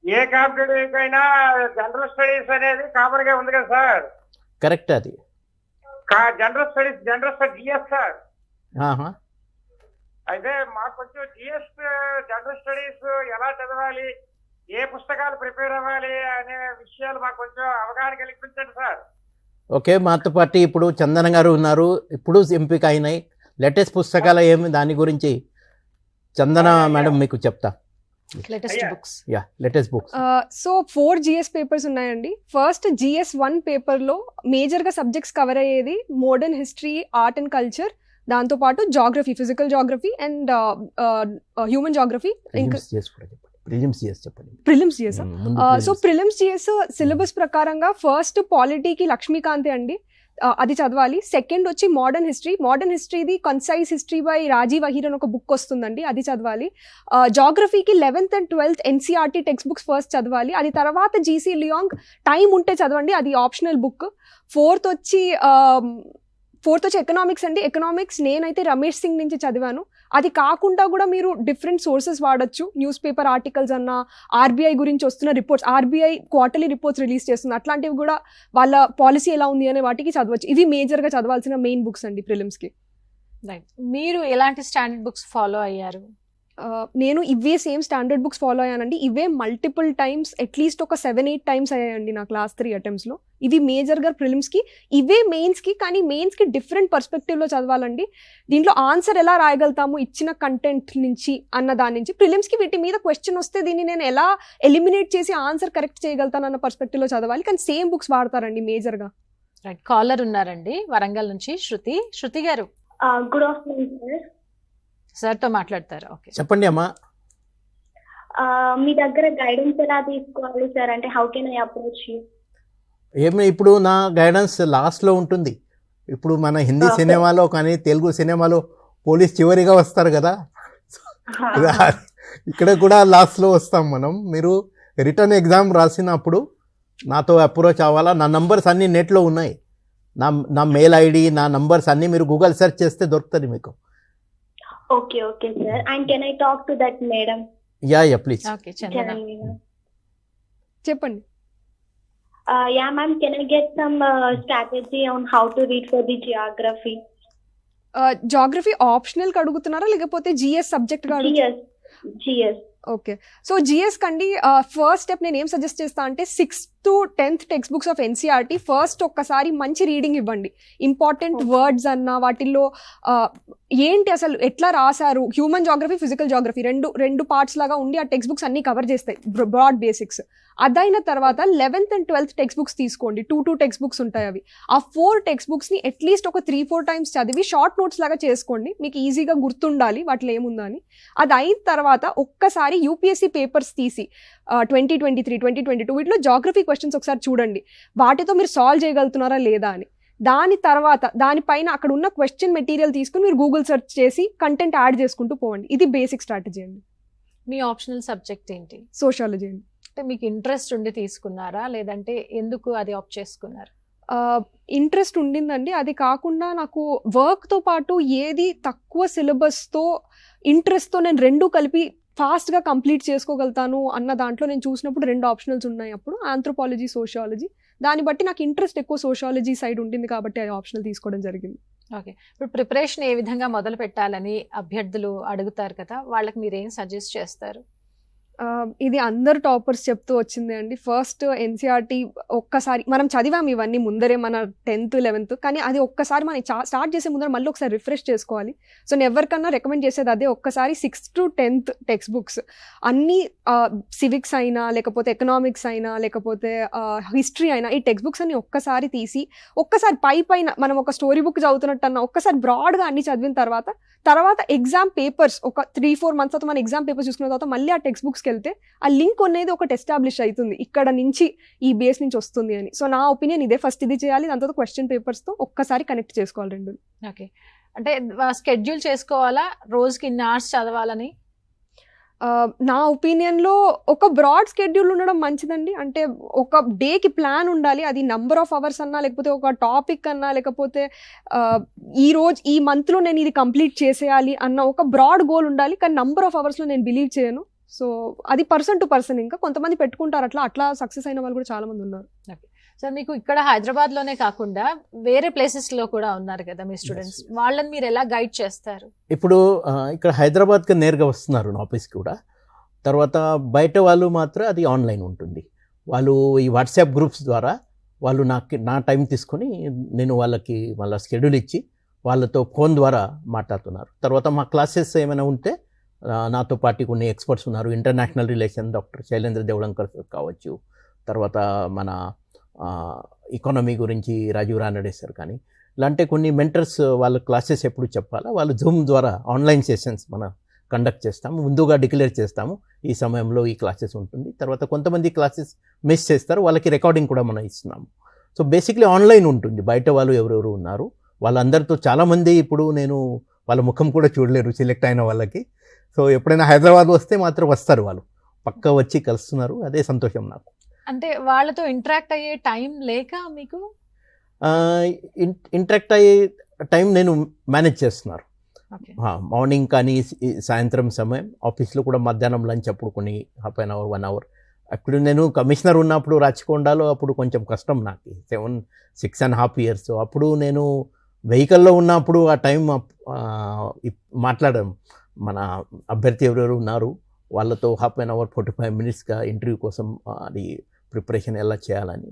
S4: ఏ కాంపిటేటివ్ అయినా జనరల్ స్టడీస్ అనేది కామన్ గా ఉంది కదా సార్?
S2: కరెక్ట్. అది
S4: జనరల్ స్టడీస్ జిఎస్ సార్. అయితే మాకు కొంచెం జిఎస్ జనరల్ స్టడీస్ ఎలా చదవాలి, ఏ పుస్తకాలు ప్రిపేర్ అవ్వాలి అనే విషయాలు మాకు కొంచెం అవగాహన కల్పించండి సార్.
S2: ఓకే, మాతో పాటు ఇప్పుడు చందన గారు ఉన్నారు. ఇప్పుడు ఎంపిక అయినాయి లేటెస్ట్ పుస్తకాలు ఏమి, దాని గురించి చందన మేడం మీకు చెప్తా.
S1: Latest books.
S2: Latest books.
S3: So 4 GS papers ఉన్నాయండి. ఫస్ట్ GS1 పేపర్లో మేజర్గా సబ్జెక్ట్స్ కవర్ అయ్యేది modern history, art and culture, దాంతోపాటు geography, physical geography and human geography.
S2: Prelims GS.
S3: So prelims GS syllabus ప్రకారంగా ఫస్ట్ పాలిటీకి లక్ష్మీకాంతే అండి, అది చదవాలి. సెకండ్ వచ్చి మోడర్న్ హిస్టరీది concise history by Rajiv Ahir అని ఒక బుక్ వస్తుందండి, అది చదవాలి. జాగ్రఫీకి 11th and 12th NCERT text books first చదవాలి. అది తర్వాత GC లియాంగ్ టైం ఉంటే చదవండి, అది ఆప్షనల్ బుక్. ఫోర్త్ వచ్చి ఎకనామిక్స్ అండి. ఎకనామిక్స్ నేనైతే రమేష్ సింగ్ నుంచి చదివాను. అది కాకుండా కూడా మీరు డిఫరెంట్ సోర్సెస్ వాడచ్చు. న్యూస్ పేపర్ ఆర్టికల్స్ అన్న, RBI గురించి వస్తున్న reports, RBI quarterly reports release చేస్తుంది, అట్లాంటివి కూడా వాళ్ళ పాలసీ ఎలా ఉంది అనే వాటికి చదవచ్చు. ఇవి మేజర్గా చదవాల్సిన మెయిన్ బుక్స్ అండి ప్రిలిమ్స్కి.
S1: మీరు ఎలాంటి స్టాండర్డ్ బుక్స్ ఫాలో అయ్యారు?
S3: నేను ఇవే సేమ్ స్టాండర్డ్ బుక్స్ ఫాలో అయ్యానండి. ఇవే మల్టిపుల్ టైమ్స్, అట్లీస్ట్ ఒక 7-8 టైమ్స్ అయ్యాయండి నా క్లాస్ 3 అటెంప్ట్స్లో. ఇవి మేజర్గా ప్రిలిమ్స్కి, ఇవే మెయిన్స్కి. కానీ మెయిన్స్కి డిఫరెంట్ పర్స్పెక్టివ్లో చదవాలండి. దీంట్లో ఆన్సర్ ఎలా రాయగలుగుతాము ఇచ్చిన కంటెంట్ నుంచి అన్న దాని నుంచి. ప్రిలిమ్స్కి వీటి మీద క్వశ్చన్ వస్తే దీన్ని నేను ఎలా ఎలిమినేట్ చేసి ఆన్సర్ కరెక్ట్ చేయగలుగుతాను అన్న పర్స్పెక్టివ్లో చదవాలి. కానీ సేమ్ బుక్స్ వాడతారండి మేజర్గా.
S1: రైట్, కాలర్ ఉన్నారండి వరంగల్ నుంచి. శృతి గారు.
S5: Good afternoon sir.
S1: సార్తో మాట్లాడతారు. ఓకే,
S2: చెప్పండి అమ్మా.
S5: మీ దగ్గర గైడెన్స్ ఎలా తీసుకోవాలి సార్? అంటే how can I approach you?
S2: ఏమి ఇప్పుడు నా గైడెన్స్ లాస్ట్లో ఉంటుంది. ఇప్పుడు మన హిందీ సినిమాలో కానీ తెలుగు సినిమాలో పోలీస్ చివరిగా వస్తారు కదా, ఇక్కడ కూడా లాస్ట్లో వస్తాం మనం. మీరు రిటర్న్ ఎగ్జామ్ రాసినప్పుడు నాతో అప్రోచ్ అవ్వాలా. నా నంబర్స్ అన్నీ నెట్లో ఉన్నాయి. నా మెయిల్ ఐడి, నా నంబర్స్ అన్నీ మీరు గూగుల్ సెర్చ్ చేస్తే దొరుకుతుంది మీకు.
S5: Okay sir. And can I talk to that madam?
S2: Yeah please.
S1: Okay Chandana,
S3: చెప్పండి.
S5: Yeah, ma'am, can I get some strategy on how to read for the geography?
S3: Geography ఆప్షనల్కి అడుగుతున్నారా లేకపోతే జిఎస్ సబ్జెక్ట్గా అడుగుతున్నారా?
S5: GS.
S3: ఓకే, సో జిఎస్ కండి first step నేను ఏం suggest చేస్తా అంటే 6th to 10th text books of NCERT first ఒక్కసారి మంచి రీడింగ్ ఇవ్వండి. ఇంపార్టెంట్ వర్డ్స్ అన్న వాటిల్లో ఏంటి అసలు ఎట్లా రాశారు, హ్యూమన్ జాగ్రఫీ, ఫిజికల్ జాగ్రఫీ రెండు పార్ట్స్ లాగా ఉండి ఆ టెక్స్ట్ బుక్స్ అన్ని కవర్ చేస్తాయి బ్రాడ్ బేసిక్స్. అదైన తర్వాత 11th and 12th text books తీసుకోండి. 2 టెక్స్ట్ బుక్స్ ఉంటాయి అవి. ఆ 4 టెక్స్ట్ బుక్స్ని అట్లీస్ట్ ఒక 3-4 టైమ్స్ చదివి షార్ట్ నోట్స్ లాగా చేసుకోండి, మీకు ఈజీగా గుర్తుండాలి వాటిలో ఏముందో అని. అది అయిన తర్వాత ఒక్కసారి యూపీఎస్సీ పేపర్స్ తీసి 2023, 2022 వీటిలో జాగ్రఫీ క్వశ్చన్స్ ఒకసారి చూడండి, వాటితో మీరు సాల్వ్ చేయగలుగుతున్నారా లేదా అని. దాని తర్వాత దానిపైన అక్కడ ఉన్న క్వశ్చన్ మెటీరియల్ తీసుకుని మీరు గూగుల్ సెర్చ్ చేసి కంటెంట్ యాడ్ చేసుకుంటూ పోవండి. ఇది బేసిక్ స్ట్రాటజీ అండి.
S1: మీ ఆప్షనల్ సబ్జెక్ట్ ఏంటి?
S3: సోషాలజీ అండి.
S1: అంటే మీకు ఇంట్రెస్ట్ ఉండి తీసుకున్నారా లేదంటే ఎందుకు అది ఆప్ట్ చేసుకున్నారు?
S3: ఇంట్రెస్ట్ ఉండిందండి. అది కాకుండా నాకు వర్క్తో పాటు ఏది తక్కువ సిలబస్తో ఇంట్రెస్ట్తో నేను రెండు కలిపి ఫాస్ట్గా కంప్లీట్ చేసుకోగలుగుతాను అన్న దాంట్లో నేను చూసినప్పుడు 2 ఆప్షనల్స్ ఉన్నాయి. అప్పుడు ఆంథ్రోపాలజీ, సోషియాలజీ. దాన్ని బట్టి నాకు ఇంట్రెస్ట్ ఎక్కువ సోషియాలజీ సైడ్ ఉంటుంది కాబట్టి అది ఆప్షనల్ తీసుకోవడం జరిగింది.
S1: ఓకే, ఇప్పుడు ప్రిపరేషన్ ఏ విధంగా మొదలు పెట్టాలని అభ్యర్థులు అడుగుతారు కదా, వాళ్ళకి మీరు ఏం సజెస్ట్ చేస్తారు?
S3: ఇది అందరు టాపర్స్ చెప్తూ వచ్చింది అండి. ఫస్ట్ ఎన్సీఆర్టీ ఒక్కసారి మనం చదివాం ఇవన్నీ ముందరే మన 10th, 11th, కానీ అది ఒక్కసారి మనం స్టార్ట్ చేసే ముందర మళ్ళీ ఒకసారి రిఫ్రెష్ చేసుకోవాలి. సో నేను ఎవరికన్నా రికమెండ్ చేసేది అదే, ఒక్కసారి 6th to 10th text books అన్నీ సివిక్స్ అయినా లేకపోతే ఎకనామిక్స్ అయినా లేకపోతే హిస్టరీ అయినా ఈ టెక్స్ట్ బుక్స్ అన్ని ఒక్కసారి తీసి ఒక్కసారి పైన మనం ఒక స్టోరీ బుక్ చదువుతున్నట్టు అన్న ఒక్కసారి బ్రాడ్గా అన్ని చదివిన తర్వాత ఎగ్జామ్ పేపర్స్ ఒక 3-4 months తర్వాత మన ఎగ్జామ్ పేపర్స్ చూసుకున్న తర్వాత మళ్ళీ ఆ టెక్స్ట్ బుక్స్కి వెళ్తే ఆ లింక్ అనేది ఒకటి ఎస్టాబ్లిష్ అవుతుంది, ఇక్కడ నుంచి ఈ బేస్ నుంచి వస్తుంది అని. సో నా ఒపీనియన్ ఇదే, ఫస్ట్ ఇది చేయాలి, దాని తర్వాత క్వశ్చన్ పేపర్స్తో ఒక్కసారి కనెక్ట్ చేసుకోవాలి 2.
S1: ఓకే, అంటే స్కెడ్యూల్ చేసుకోవాలా రోజుకి ఇన్ని అవర్స్ చదవాలని?
S3: నా ఒపీనియన్లో ఒక బ్రాడ్ స్కెడ్యూల్ ఉండడం మంచిదండి. అంటే ఒక డేకి ప్లాన్ ఉండాలి, అది నంబర్ ఆఫ్ అవర్స్ అన్నా లేకపోతే ఒక టాపిక్ అన్నా లేకపోతే ఈ మంత్లో నేను ఇది కంప్లీట్ చేసేయాలి అన్న ఒక బ్రాడ్ గోల్ ఉండాలి. కానీ నంబర్ ఆఫ్ అవర్స్లో నేను బిలీవ్ చేయను. సో అది పర్సన్ టు పర్సన్, ఇంకా కొంతమంది పెట్టుకుంటారు, అట్లా సక్సెస్ అయిన వాళ్ళు కూడా చాలా మంది ఉన్నారు.
S1: సో మీకు ఇక్కడ హైదరాబాద్లోనే కాకుండా వేరే ప్లేసెస్లో కూడా ఉన్నారు కదా మీ స్టూడెంట్స్, వాళ్ళని మీరు ఎలా గైడ్ చేస్తారు?
S2: ఇప్పుడు ఇక్కడ హైదరాబాద్కి నేరుగా వస్తున్నారు నా ఆఫీస్కి కూడా. తర్వాత బయట వాళ్ళు మాత్రం అది ఆన్లైన్ ఉంటుంది. వాళ్ళు ఈ వాట్సాప్ గ్రూప్స్ ద్వారా వాళ్ళు నా టైం తీసుకొని నేను వాళ్ళకి వాళ్ళ షెడ్యూల్ ఇచ్చి వాళ్ళతో ఫోన్ ద్వారా మాట్లాడుతున్నారు. తర్వాత మా క్లాసెస్ ఏమైనా ఉంటే నాతో పాటు కొన్ని ఎక్స్పర్ట్స్ ఉన్నారు. ఇంటర్నేషనల్ రిలేషన్ డాక్టర్ శైలేంద్ర దేవళంకర్ కావచ్చు, తర్వాత మన ఎకానమీ గురించి రాజీవ్ రానడే సార్, కానీ ఇలాంటి కొన్ని మెంటర్స్ వాళ్ళ క్లాసెస్ ఎప్పుడు చెప్పాలా వాళ్ళు జూమ్ ద్వారా ఆన్లైన్ సెషన్స్ మనం కండక్ట్ చేస్తాము. ముందుగా డిక్లేర్ చేస్తాము ఈ సమయంలో ఈ క్లాసెస్ ఉంటుంది. తర్వాత కొంతమంది క్లాసెస్ మిస్ చేస్తారు, వాళ్ళకి రికార్డింగ్ కూడా మనం ఇస్తున్నాము. సో బేసిక్లీ ఆన్లైన్ ఉంటుంది. బయట వాళ్ళు ఎవరెవరు ఉన్నారు వాళ్ళందరితో చాలామంది ఇప్పుడు నేను వాళ్ళ ముఖం కూడా చూడలేరు సెలెక్ట్ అయిన వాళ్ళకి. సో ఎప్పుడైనా హైదరాబాద్ వస్తే మాత్రం వస్తారు, వాళ్ళు పక్కా వచ్చి కలుస్తున్నారు, అదే సంతోషం నాకు.
S1: అంటే వాళ్ళతో ఇంటరాక్ట్ అయ్యే టైం లేక మీకు?
S2: ఇంటరాక్ట్ అయ్యే టైం నేను మేనేజ్ చేస్తున్నారు. మార్నింగ్ కానీ సాయంత్రం సమయం, ఆఫీస్లో కూడా మధ్యాహ్నం లంచ్ అప్పుడు కొన్ని 1/2 hour 1 hour. అప్పుడు నేను కమిషనర్ ఉన్నప్పుడు రాచకొండలో అప్పుడు కొంచెం కష్టం నాకు, 6.5 years. అప్పుడు నేను వెహికల్లో ఉన్నప్పుడు ఆ టైం మాట్లాడడం, మన అభ్యర్థి ఎవరెవరు ఉన్నారు వాళ్ళతో 1/2 hour 45 minutesగా ఇంటర్వ్యూ కోసం అది ప్రిపరేషన్ ఎలా చేయాలని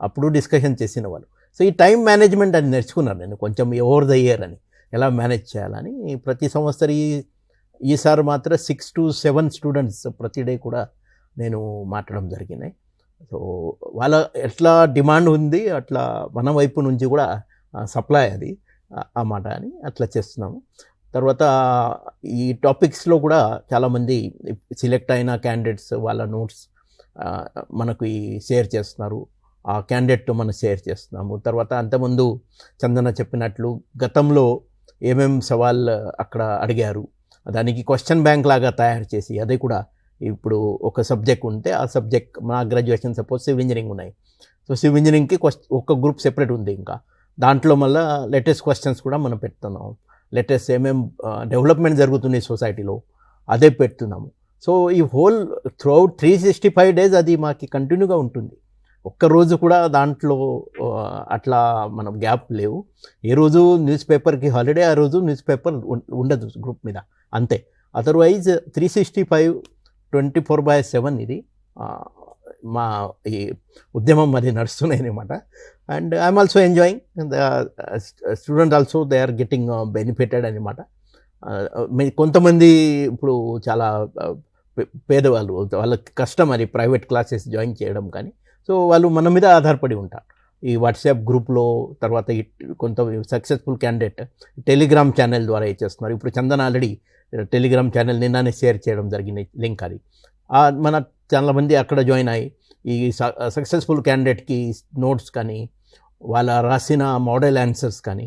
S2: అప్పుడు డిస్కషన్ చేసిన వాళ్ళు. సో ఈ టైం మేనేజ్మెంట్ అది నేర్చుకున్నాను నేను కొంచెం ఓవర్ ద ఇయర్ అని, ఎలా మేనేజ్ చేయాలని. ప్రతి సంవత్సరం ఈసారి మాత్రం 6 to 7 స్టూడెంట్స్ ప్రతి డే కూడా నేను మాట్లాడడం జరిగినాయి. సో వాళ్ళ ఎట్లా డిమాండ్ ఉంది అట్లా మన వైపు నుంచి కూడా సప్లై అది ఆ మాట అని అట్లా చేస్తున్నాము. తర్వాత ఈ టాపిక్స్లో కూడా చాలామంది సెలెక్ట్ అయిన క్యాండిడేట్స్ వాళ్ళ నోట్స్ మనకు షేర్ చేస్తున్నారు, ఆ క్యాండిడేట్తో మనం షేర్ చేస్తున్నాము. తర్వాత అంతకుముందు చందన చెప్పినట్లు గతంలో ఏమేం సవాళ్ళు అక్కడ అడిగారు దానికి క్వశ్చన్ బ్యాంక్ లాగా తయారు చేసి అది కూడా ఇప్పుడు ఒక సబ్జెక్ట్ ఉంటే ఆ సబ్జెక్ట్ మా గ్రాడ్యుయేషన్ సపోజ్ సివిల్ ఇంజనీరింగ్ ఉన్నాయి. సో సివిల్ ఇంజనీరింగ్కి ఒక గ్రూప్ సెపరేట్ ఉంది. ఇంకా దాంట్లో మళ్ళీ లేటెస్ట్ క్వశ్చన్స్ కూడా మనం పెడుతున్నాం. లేటెస్ట్ ఏమేం డెవలప్మెంట్ జరుగుతుంది సొసైటీలో అదే పెడుతున్నాము. సో ఈ హోల్ త్రూఅవుట్ 365 days అది మాకు కంటిన్యూగా ఉంటుంది. ఒక్కరోజు కూడా దాంట్లో అట్లా మనం గ్యాప్ లేవు. ఏ రోజు న్యూస్ పేపర్కి హాలిడే, ఆ రోజు న్యూస్ పేపర్ ఉండదు గ్రూప్ మీద, అంతే. అదర్వైజ్ 365 24/7 ఇది మా ఈ ఉద్యమం అది నడుస్తున్నాయి అనమాట. And I'm also enjoying, student also they are getting benefited అనమాట. కొంతమంది ఇప్పుడు చాలా పేదవాళ్ళు, వాళ్ళకి కష్టం అది ప్రైవేట్ క్లాసెస్ జాయిన్ చేయడం, కానీ సో వాళ్ళు మన మీద ఆధారపడి ఉంటారు. ఈ వాట్సాప్ గ్రూప్లో, తర్వాత కొంత సక్సెస్ఫుల్ క్యాండిడేట్ టెలిగ్రామ్ ఛానల్ ద్వారా చేస్తున్నారు. ఇప్పుడు చందన ఆల్రెడీ టెలిగ్రామ్ ఛానల్ నిన్ననే షేర్ చేయడం జరిగింది లింక్. అది మన చాలా మంది అక్కడ జాయిన్ అయ్యి ఈ సక్సెస్ఫుల్ క్యాండిడేట్కి నోట్స్ కానీ వాళ్ళ రాసిన మోడల్ ఆన్సర్స్ కానీ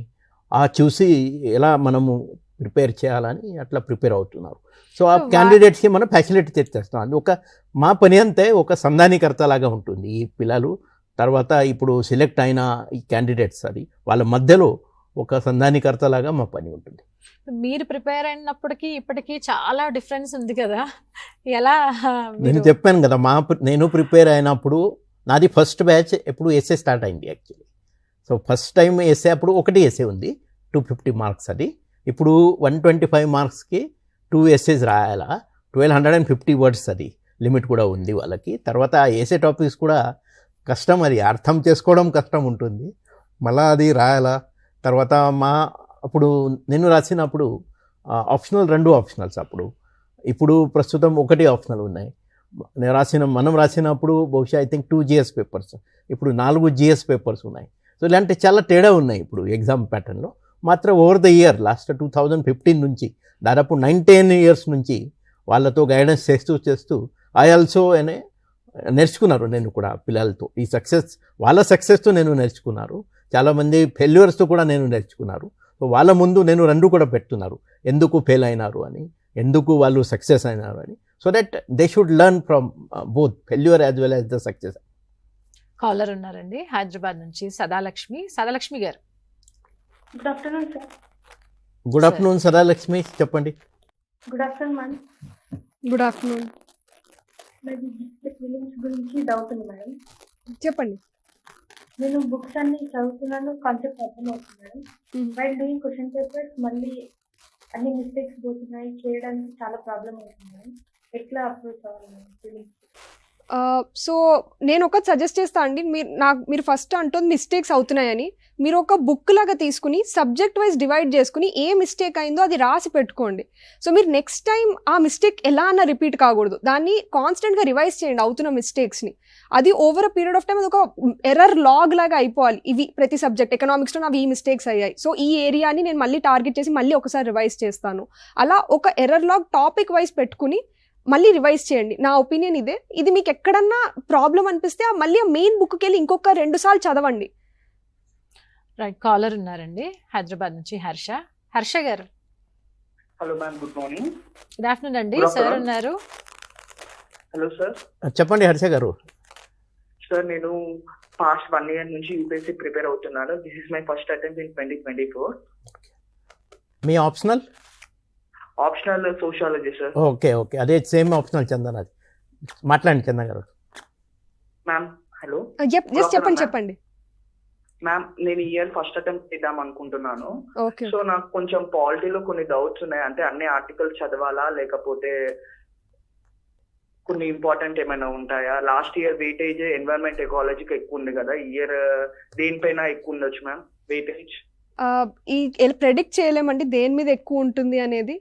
S2: చూసి ఎలా మనము ప్రిపేర్ చేయాలని అట్లా ప్రిపేర్ అవుతున్నారు. సో ఆ క్యాండిడేట్స్కి మనం ఫ్యాసిలిటీ తెచ్చేస్తాం. అది ఒక మా పని అంతే, ఒక సంధానికర్త లాగా ఉంటుంది. ఈ పిల్లలు తర్వాత ఇప్పుడు సెలెక్ట్ అయిన ఈ క్యాండిడేట్స్, అది వాళ్ళ మధ్యలో ఒక సంధానికర్త లాగా మా పని ఉంటుంది.
S1: మీరు ప్రిపేర్ అయినప్పటికీ ఇప్పటికీ చాలా డిఫరెన్స్ ఉంది కదా, ఎలా?
S2: నేను చెప్పాను కదా, నేను ప్రిపేర్ అయినప్పుడు నాది ఫస్ట్ బ్యాచ్ ఎప్పుడు ఎస్ఏ స్టార్ట్ అయింది actually. So first time essay అప్పుడు ఒకటి ఎస్ఏ ఉంది, 250 marks. అది ఇప్పుడు 125 marksకి 2 essays రాయాలా, 1250 words అది లిమిట్ కూడా ఉంది వాళ్ళకి. తర్వాత ఎస్ఏ టాపిక్స్ కూడా కష్టం, అది అర్థం చేసుకోవడం కష్టం ఉంటుంది, మళ్ళీ అది రాయాలా. తర్వాత అప్పుడు నేను రాసినప్పుడు ఆప్షనల్ 2 ఆప్షనల్స్ అప్పుడు. ఇప్పుడు ప్రస్తుతం 1 ఆప్షనల్ ఉన్నాయి. మనం రాసినప్పుడు బహుశా ఐ థింక్ 2 GS పేపర్స్, ఇప్పుడు 4 GS పేపర్స్ ఉన్నాయి. సో ఇలాంటి చాలా తేడా ఉన్నాయి ఇప్పుడు ఎగ్జామ్ ప్యాటర్న్లో. మాత్రం ఓవర్ ద ఇయర్ లాస్ట్ 2015 నుంచి దాదాపు 9-10 years నుంచి వాళ్ళతో గైడెన్స్ చేస్తూ ఐ ఆల్సో నేర్చుకున్నారు. నేను కూడా పిల్లలతో ఈ వాళ్ళ సక్సెస్తో నేను నేర్చుకున్నారు. చాలామంది ఫెయిల్యూర్స్తో కూడా నేను నేర్చుకున్నారు. సో వాళ్ళ ముందు నేను 2 కూడా పెడుతున్నారు, ఎందుకు ఫెయిల్ అయినారు అని, ఎందుకు వాళ్ళు సక్సెస్ అయినారు అని. So that they should learn from both failure as well as the success.
S1: Caller ఉన్నారండి హైదరాబాద్ నుంచి, సదాలక్ష్మి గారు.
S5: Good afternoon sir.
S2: Good afternoon Sadalakshmi, చెప్పండి.
S5: Good afternoon ma'am.
S3: Good afternoon.
S5: గురించి డౌట్ ఉంది మేడం.
S3: చెప్పండి.
S5: నేను బుక్స్ అన్ని చదువుతున్నాను, కాన్సెప్ట్ అర్థం అవుతుంది madam. While doing question papers మళ్ళీ అన్ని మిస్టేక్స్ పోతున్నాయి, చేయడానికి చాలా ప్రాబ్లం అవుతుంది మేడం. ఎట్లా అప్రోచ్ అవ్వాలి మేడం?
S3: సో నేను ఒకటి సజెస్ట్ చేస్తా అండి. మీరు ఫస్ట్ అంటుంది మిస్టేక్స్ అవుతున్నాయని, మీరు ఒక బుక్ లాగా తీసుకుని సబ్జెక్ట్ వైజ్ డివైడ్ చేసుకుని ఏ మిస్టేక్ అయిందో అది రాసి పెట్టుకోండి. సో మీరు నెక్స్ట్ టైం ఆ మిస్టేక్ ఎలా అన్న రిపీట్ కాకూడదు, దాన్ని కాన్స్టెంట్గా రివైజ్ చేయండి అవుతున్న మిస్టేక్స్ని. అది over a period of time అది ఒక ఎర్రర్ లాగ్ లాగా అయిపోవాలి. ఇవి ప్రతి సబ్జెక్ట్, ఎకనామిక్స్లో అవి ఈ మిస్టేక్స్ అయ్యాయి, సో ఈ ఏరియాని నేను మళ్ళీ టార్గెట్ చేసి మళ్ళీ ఒకసారి రివైజ్ చేస్తాను. అలా ఒక ఎర్రర్ లాగ్ టాపిక్ వైజ్ పెట్టుకుని మళ్ళీ రివైజ్ చేయండి. నా ఒపీనియన్ ఇదే. ఇది మీకు ఎక్కడన్నా ప్రాబ్లం అనిపిస్తే మళ్ళీ మెయిన్ బుక్కి వెళ్ళి ఇంకొక 2 సార్లు చదవండి.
S1: రైట్, కాలర్ ఉన్నారండి హైదరాబాద్ నుంచి, హర్ష గారు.
S6: Hello ma'am, good morning.
S1: Good afternoon అండి, సార్ ఉన్నారు.
S6: Hello sir.
S2: చెప్పండి హర్ష గారు.
S6: సార్, నేను పాస్ట్ 1 year నుంచి యూపీఎస్సీ ప్రిపేర్ అవుతున్నాను. This is my first attempt in 2024.
S2: Me optional
S6: sociology sir.
S2: Okay, అదే సేమ్ ఆప్షనల్ చందన. మాట్లాడండి చందన గారు.
S6: Ma'am hello.
S3: చెప్పండి.
S6: మ్యామ్, నేను ఈ ఇయర్ ఫస్ట్ అటెంప్ట్ చేద్దాం అనుకుంటున్నాను.
S3: ఓకే.
S6: సో నాకు కొంచెం పాలిటీలో కొన్ని డౌట్స్ ఉన్నాయి. అంటే అన్ని ఆర్టికల్స్ చదవాలా, లేకపోతే కొన్ని ఇంపార్టెంట్ ఏమైనా ఉంటాయా? లాస్ట్ ఇయర్ వెయిటేజ్ ఎన్వైరన్మెంట్ ఎకాలజీకి ఎక్కువ ఉంది కదా, ఈ ఇయర్ దేనిపైన ఎక్కువ ఉండొచ్చు మ్యామ్ వెయిటేజ్?
S3: ప్రెడిక్ట్ చేయలేమండి దేని మీద ఎక్కువ ఉంటుంది అనేది.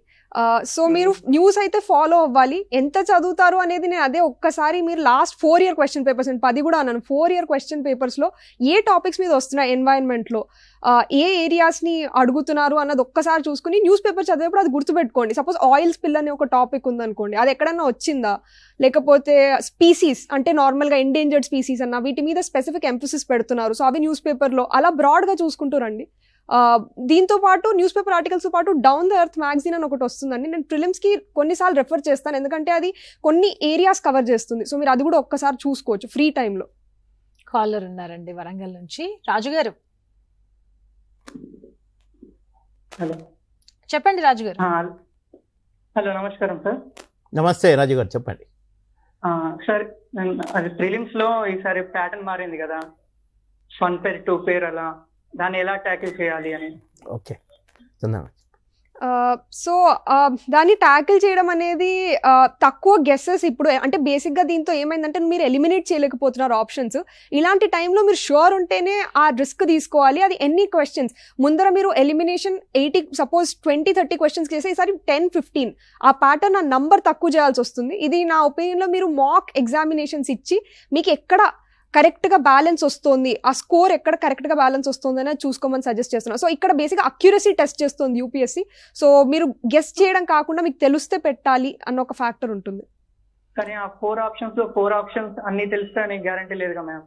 S3: సో మీరు న్యూస్ అయితే ఫాలో అవ్వాలి. ఎంత చదువుతారు అనేది నేను అదే ఒక్కసారి మీరు లాస్ట్ 4 year క్వశ్చన్ పేపర్స్, నేను 10 కూడా అన్నాను, 4 year క్వశ్చన్ పేపర్స్లో ఏ టాపిక్స్ మీద వస్తున్నాయి, ఎన్వైరన్మెంట్లో ఏ ఏరియాస్ని అడుగుతున్నారు అన్నది ఒక్కసారి చూసుకుని న్యూస్ పేపర్ చదివేప్పుడు అది గుర్తుపెట్టుకోండి. సపోజ్ ఆయిల్ స్పిల్ అనే ఒక టాపిక్ ఉందనుకోండి, అది ఎక్కడన్నా వచ్చిందా, లేకపోతే స్పీసీస్ అంటే నార్మల్గా ఎండేంజర్డ్ స్పీసీస్ అన్న వీటి మీద స్పెసిఫిక్ ఎంఫసిస్ పెడుతున్నారు, సో అవి న్యూస్ పేపర్లో అలా బ్రాడ్గా చూసుకుంటూ రండి. దీంతో పాటు న్యూస్ పేపర్ ఆర్టికల్స్తో పాటు డౌన్ ద ఎర్త్ మ్యాగజైన్ అని ఒకటి వస్తుందండి. నేను ప్రిలిమ్స్కి కొన్నిసార్లు రెఫర్ చేస్తాను, ఎందుకంటే అది కొన్ని ఏరియాస్ కవర్ చేస్తుంది. సో మీరు అది కూడా ఒక్కసారి చూసుకోవచ్చు ఫ్రీ టైంలో.
S1: కాలర్ ఉన్నారండి వరంగల్ నుంచి, రాజు గారు.
S7: హలో
S1: చెప్పండి రాజు గారు.
S7: హలో నమస్కారం సార్.
S2: నమస్తే రాజు గారు, చెప్పండి.
S7: సార్ అది ప్రిలిమ్స్ లో ఈసారి ప్యాటర్న్ మారింది కదా, 1 పేర్ 2 పేర్ అలా, దాన్ని ఎలా ట్యాకిల్ చేయాలి అని.
S2: ఓకే, చందన.
S3: సో దాన్ని ట్యాకిల్ చేయడం అనేది తక్కువ గెస్సెస్ ఇప్పుడు, అంటే బేసిక్గా దీంతో ఏమైందంటే మీరు ఎలిమినేట్ చేయలేకపోతున్నారు ఆప్షన్స్. ఇలాంటి టైంలో మీరు షూర్ ఉంటేనే ఆ రిస్క్ తీసుకోవాలి. అది ఎన్ని క్వశ్చన్స్ ముందర మీరు ఎలిమినేషన్ 80 సపోజ్ 20-30 క్వశ్చన్స్ చేస్తే ఈసారి 10-15 ఆ ప్యాటర్న్ ఆ నంబర్ తక్కువ చేయాల్సి వస్తుంది. ఇది నా ఒపీనియన్లో మీరు మాక్ ఎగ్జామినేషన్స్ ఇచ్చి మీకు ఎక్కడ కరెక్ట్గా బ్యాలెన్స్ వస్తుంది, ఆ స్కోర్ ఎక్కడ కరెక్ట్గా బ్యాలెన్స్ వస్తుంది అనేది చూసుకోమని సజెస్ట్ చేస్తున్నాను. సో ఇక్కడ బేసిక్గా అక్యురసీ టెస్ట్ చేస్తుంది యూపీఎస్సీ. సో మీరు గెస్ చేయడం కాకుండా మీకు తెలిస్తే పెట్టాలి అన్న ఒక ఫ్యాక్టర్ ఉంటుంది.
S7: కానీ ఆ 4 ఆప్షన్స్ అన్ని తెలుస్తాయని గ్యారంటీ లేదుగా మ్యామ్.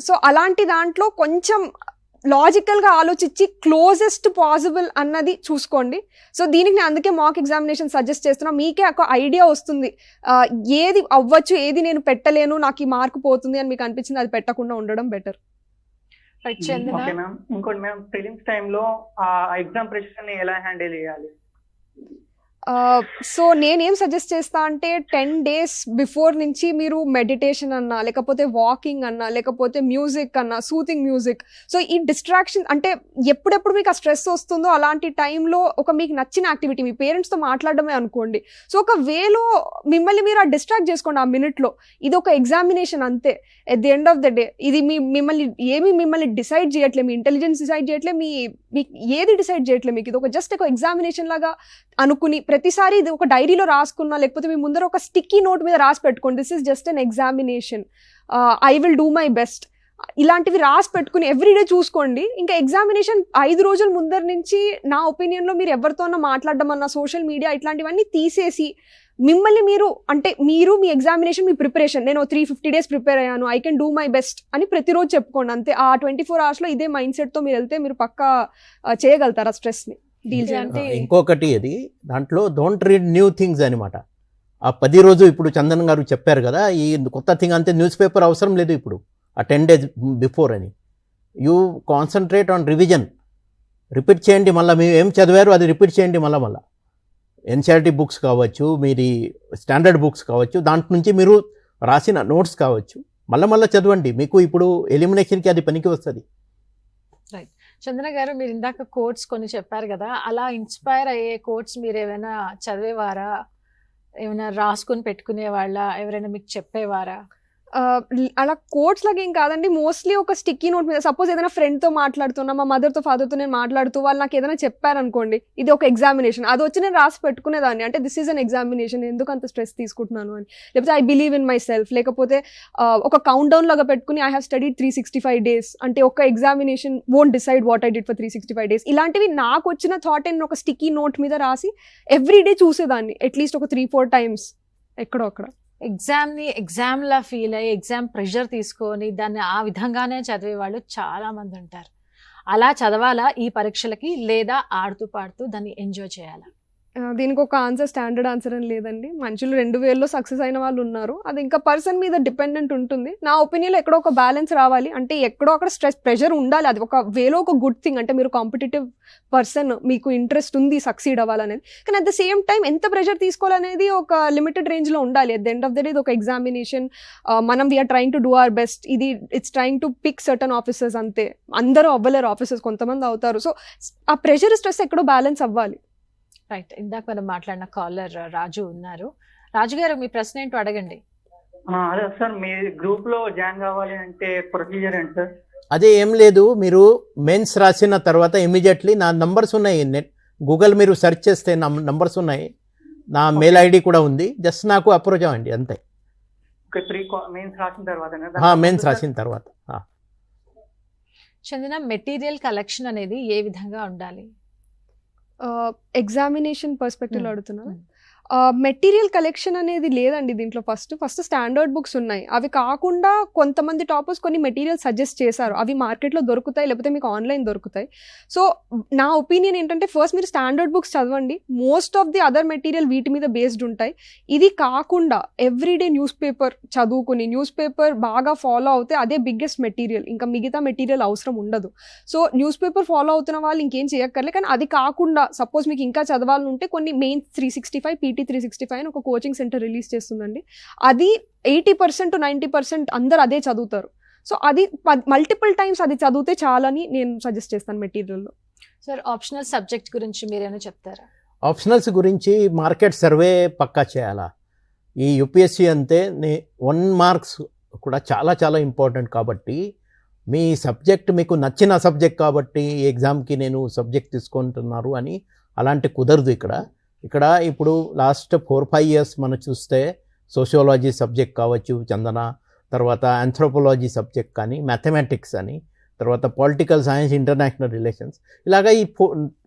S3: సో అలాంటి దాంట్లో కొంచెం లాజికల్గా ఆలోచించి క్లోజెస్ట్ పాసిబుల్ అన్నది చూసుకోండి. సో దీనికి నేను అందుకే మాక్ ఎగ్జామినేషన్ సజెస్ట్ చేస్తున్నా. మీకే ఒక ఐడియా వస్తుంది ఏది అవ్వచ్చు, ఏది నేను పెట్టలేను, నాకు ఈ మార్క్ పోతుంది అని మీకు అనిపించింది అది పెట్టకుండా ఉండడం బెటర్.
S7: Okay ma'am. ఇంకోటి మ్యామ్, ప్రిలిమ్స్ టైంలో ఆ ఎగ్జామ్ ప్రెషర్ ని ఎలా హ్యాండిల్ చేయాలి?
S3: సో నేనేం సజెస్ట్ చేస్తా అంటే 10 days బిఫోర్ నుంచి మీరు మెడిటేషన్ అన్నా, లేకపోతే వాకింగ్ అన్నా, లేకపోతే మ్యూజిక్ అన్నా, సూతింగ్ మ్యూజిక్. సో ఈ డిస్ట్రాక్షన్ అంటే ఎప్పుడెప్పుడు మీకు ఆ స్ట్రెస్ వస్తుందో అలాంటి టైంలో ఒక మీకు నచ్చిన యాక్టివిటీ, మీ పేరెంట్స్తో మాట్లాడడమే అనుకోండి. సో ఒక వేలో మిమ్మల్ని మీరు ఆ డిస్ట్రాక్ట్ చేసుకోండి ఆ మినిట్లో. ఇది ఒక ఎగ్జామినేషన్ అంతే. At the end of the day ఇది మిమ్మల్ని డిసైడ్ చేయట్లే, మీ ఇంటెలిజెన్స్ డిసైడ్ చేయట్లే, మీకు ఏది డిసైడ్ చేయట్లే. మీకు ఇది ఒక జస్ట్ ఒక ఎగ్జామినేషన్ లాగా అనుకుని ప్రతిసారి ఇది ఒక డైరీలో రాసుకున్నా, లేకపోతే మీ ముందర ఒక స్టిక్కీ నోట్ మీద రాసి పెట్టుకోండి, this is just an examination, I will do my best, ఇలాంటివి రాసి పెట్టుకుని ఎవ్రీడే చూసుకోండి. ఇంకా ఎగ్జామినేషన్ 5 రోజుల ముందర నుంచి నా ఒపీనియన్లో మీరు ఎవరితోనో మాట్లాడడం అన్నా, సోషల్ మీడియా ఇట్లాంటివన్నీ తీసేసి మిమ్మల్ని మీరు, అంటే మీరు మీ ఎగ్జామినేషన్, మీ ప్రిపరేషన్, నేను 350 days ప్రిపేర్ అయ్యాను, I can do my best అని ప్రతిరోజు చెప్పుకోండి అంతే. ఆ 24 hours ఇదే మైండ్ సెట్తో మీరు వెళ్తే మీరు పక్కా చేయగలుగుతారు ఆ స్ట్రెస్ని డీల్ చేయాలి.
S2: ఇంకొకటి అది దాంట్లో డోంట్ రీడ్ న్యూ థింగ్స్ అనమాట. ఆ 10 రోజు ఇప్పుడు చందన్ గారు చెప్పారు కదా, ఈ కొత్త థింగ్ అంతే, న్యూస్ పేపర్ అవసరం లేదు ఇప్పుడు ఆ 10 days బిఫోర్ అని. You concentrate on revision, repeat చేయండి. మళ్ళీ మీరు ఏం చదివారు అది రిపీట్ చేయండి. మళ్ళీ ఎన్సీఆర్టీ బుక్స్ కావచ్చు, మీది స్టాండర్డ్ బుక్స్ కావచ్చు, దాంట్ నుంచి మీరు రాసిన నోట్స్ కావచ్చు, మళ్ళీ చదవండి. మీకు ఇప్పుడు ఎలిమినేషన్కి అది పనికి వస్తుంది.
S1: రైట్. చందన గారు, మీరు ఇందాక కోట్స్ కొన్ని చెప్పారు కదా, అలా ఇన్స్పైర్ అయ్యే కోట్స్ మీరు ఏమైనా చదివేవారా, ఏమైనా రాసుకొని పెట్టుకునే వాళ్ళ, ఎవరైనా మీకు చెప్పేవారా?
S3: అలా కోట్స్ లాగా ఏం కాదండి, మోస్ట్లీ ఒక స్టిక్కీ నోట్ మీద, సపోజ్ ఏదైనా ఫ్రెండ్తో మాట్లాడుతున్నా, మా మదర్తో ఫాదర్తో నేను మాట్లాడుతూ వాళ్ళు నాకు ఏదైనా చెప్పారనుకోండి, ఇది ఒక ఎగ్జామినేషన్, అది వచ్చి నేను రాసి పెట్టుకునేదాన్ని, అంటే దిస్ ఈజ్ అన్ ఎగ్జామినేషన్, ఎందుకు అంత స్ట్రెస్ తీసుకుంటున్నాను అని. లేకపోతే I believe in my self, లేకపోతే ఒక కౌంట్ డౌన్ లాగా పెట్టుకుని ఐ హ్యావ్ స్టడీడ్ 365 days, అంటే ఒక examination won't decide what I did for 365 days. ఇలాంటివి నాకు వచ్చిన థాట్ నేను ఒక స్టిక్కీ నోట్ మీద రాసి ఎవ్రీడే చూసేదాన్ని, అట్లీస్ట్ ఒక 3-4 times ఎక్కడో అక్కడ.
S1: ఎగ్జామ్లా ఫీల్ అయ్యి ఎగ్జామ్ ప్రెషర్ తీసుకొని దాన్ని ఆ విధంగానే చదివే వాళ్ళు చాలా మంది ఉంటారు. అలా చదవాలా ఈ పరీక్షలకి, లేదా ఆడుతూ పాడుతూ దాన్ని ఎంజాయ్ చేయాలా?
S3: దీనికి ఒక ఆన్సర్, స్టాండర్డ్ ఆన్సర్ అని లేదండి. మనుషులు 2000లో సక్సెస్ అయిన వాళ్ళు ఉన్నారు, అది ఇంకా పర్సన్ మీద డిపెండెంట్ ఉంటుంది. నా ఒపీనియన్లో ఎక్కడో ఒక బ్యాలెన్స్ రావాలి, అంటే ఎక్కడో అక్కడ స్ట్రెస్ ప్రెషర్ ఉండాలి, అది ఒక వేలో ఒక గుడ్ థింగ్, అంటే మీరు కాంపిటేటివ్ పర్సన్, మీకు ఇంట్రెస్ట్ ఉంది సక్సీడ్ అవ్వాలనేది. కానీ అట్ ద సేమ్ టైం ఎంత ప్రెషర్ తీసుకోవాలనేది ఒక లిమిటెడ్ రేంజ్లో ఉండాలి. At the end of the day ఇది ఒక ఎగ్జామినేషన్, మనం we are trying to do our best, ఇది it's trying to pick certain officers అంతే. అందరూ అవ్వలేరు ఆఫీసర్స్, కొంతమంది అవుతారు. సో ఆ ప్రెషర్ స్ట్రెస్ ఎక్కడో బ్యాలెన్స్ అవ్వాలి.
S1: రైట్. ఇందాక మనం మాట్లాడిన కాలర్ రాజు ఉన్నారు. రాజు గారు, మీ ప్రశ్న ఏంటో అడగండి.
S7: అదే సార్, మీ గ్రూప్ లో జాయిన్ కావాలి అంటే ప్రొసీజర్ ఏంటి సార్?
S2: అదే ఏం లేదు, మీరు మెయిన్స్ రాసిన తర్వాత ఇమీడియట్లీ నా నంబర్స్ ఉన్నాయి, గూగుల్ మీరు సెర్చ్ చేస్తే నా నంబర్స్ ఉన్నాయి, నా మెయిల్ ఐడి కూడా ఉంది, జస్ట్ నాకు అప్రోచ్ అవ్వండి అంతే.
S7: మెయిన్స్ రాసిన తర్వాత
S2: మెయిన్స్ రాసిన తర్వాత.
S1: చందన, మెటీరియల్ కలెక్షన్ అనేది ఏ విధంగా ఉండాలి?
S3: ఎగ్జామినేషన్ పర్స్పెక్టివ్లో అడుగుతున్నాను. మెటీరియల్ కలెక్షన్ అనేది లేదండి దీంట్లో. ఫస్ట్ స్టాండర్డ్ బుక్స్ ఉన్నాయి. అవి కాకుండా కొంతమంది టాపర్స్ కొన్ని మెటీరియల్ సజెస్ట్ చేశారు. అవి మార్కెట్లో దొరుకుతాయి, లేకపోతే మీకు ఆన్లైన్ దొరుకుతాయి. సో నా ఒపీనియన్ ఏంటంటే ఫస్ట్ మీరు స్టాండర్డ్ బుక్స్ చదవండి. Most of the other material వీటి మీద బేస్డ్ ఉంటాయి. ఇది కాకుండా ఎవ్రీడే న్యూస్ పేపర్ చదువుకుని న్యూస్ పేపర్ బాగా ఫాలో అవుతే అదే బిగ్గెస్ట్ మెటీరియల్. ఇంకా మిగతా మెటీరియల్ అవసరం ఉండదు. సో న్యూస్ పేపర్ ఫాలో అవుతున్న వాళ్ళు ఇంకేం చేయక్కర్లే. కానీ అది కాకుండా సపోజ్ మీకు ఇంకా చదవాలని ఉంటే కొన్ని మెయిన్ 365 PT 365 అని ఒక కోచింగ్ సెంటర్ రిలీజ్ చేస్తుందండి. అది 80% to 90% అందరు అదే చదువుతారు. సో అది మల్టిపుల్ టైమ్స్ అది చదివితే చాలని నేను సజెస్ట్ చేస్తాను మెటీరియల్లో.
S1: సార్ ఆప్షనల్ సబ్జెక్ట్ గురించి మీరేమైనా చెప్తారా?
S2: ఆప్షనల్స్ గురించి మార్కెట్ సర్వే పక్కా చేయాలా. ఈ యూపీఎస్సీ అంతే 1 మార్క్స్ కూడా చాలా చాలా ఇంపార్టెంట్. కాబట్టి మీ సబ్జెక్ట్ మీకు నచ్చిన సబ్జెక్ట్ కాబట్టి ఈ ఎగ్జామ్కి నేను సబ్జెక్ట్ తీసుకుంటున్నారు అని అలాంటి కుదరదు. ఇక్కడ ఇప్పుడు లాస్ట్ 4-5 ఇయర్స్ మనం చూస్తే సోషియాలజీ సబ్జెక్ట్ కావచ్చు చందన, తర్వాత ఆంథ్రోపాలజీ సబ్జెక్ట్ కానీ, మ్యాథమెటిక్స్ అని, తర్వాత పొలిటికల్ సైన్స్, ఇంటర్నేషనల్ రిలేషన్స్, ఇలాగ ఈ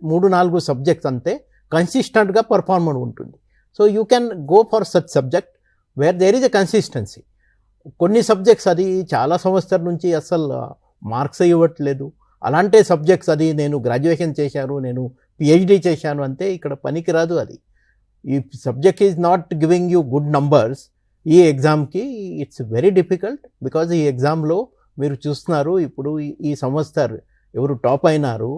S2: 3-4 సబ్జెక్ట్స్ అంతే కన్సిస్టెంట్గా పర్ఫార్మెన్స్ ఉంటుంది. So you can go for such subject where there is a consistency. కొన్ని సబ్జెక్ట్స్ అది చాలా సంవత్సరాల నుంచి అసలు మార్క్స్ ఇవ్వట్లేదు. అలాంటి సబ్జెక్ట్స్ అది నేను గ్రాడ్యుయేషన్ చేశాను, నేను పిహెచ్డి చేశాను అంతే ఇక్కడ పనికిరాదు. అది ఈ subject is not giving you good numbers. ఈ ఎగ్జామ్కి ఇట్స్ వెరీ డిఫికల్ట్. బికాజ్ ఈ ఎగ్జామ్లో మీరు చూస్తున్నారు ఇప్పుడు ఈ సంవత్సరం ఎవరు టాప్ అయినారు,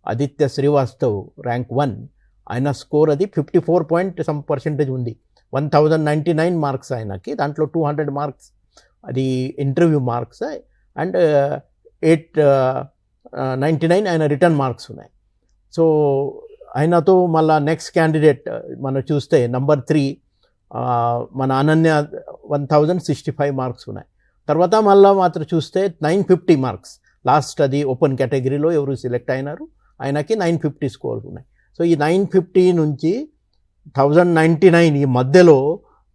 S2: ఆదిత్య శ్రీవాస్తవ్ ర్యాంక్ 1, ఆయన స్కోర్ అది 54% ఉంది. 1099 మార్క్స్ ఆయనకి, దాంట్లో 200 మార్క్స్ అది ఇంటర్వ్యూ మార్క్స్ అండ్ 899 ఆయన రిటర్న్ మార్క్స్ ఉన్నాయి. సో ఆయనతో మళ్ళా నెక్స్ట్ క్యాండిడేట్ మనం చూస్తే నంబర్ 3 మన అనన్య 1065 మార్క్స్ ఉన్నాయి. తర్వాత మళ్ళీ మాత్రం చూస్తే 950 మార్క్స్ లాస్ట్ అది ఓపెన్ కేటగిరీలో ఎవరు సెలెక్ట్ అయినారు, ఆయనకి 950 స్కోర్స్ ఉన్నాయి. సో ఈ 950 నుంచి 1099 ఈ మధ్యలో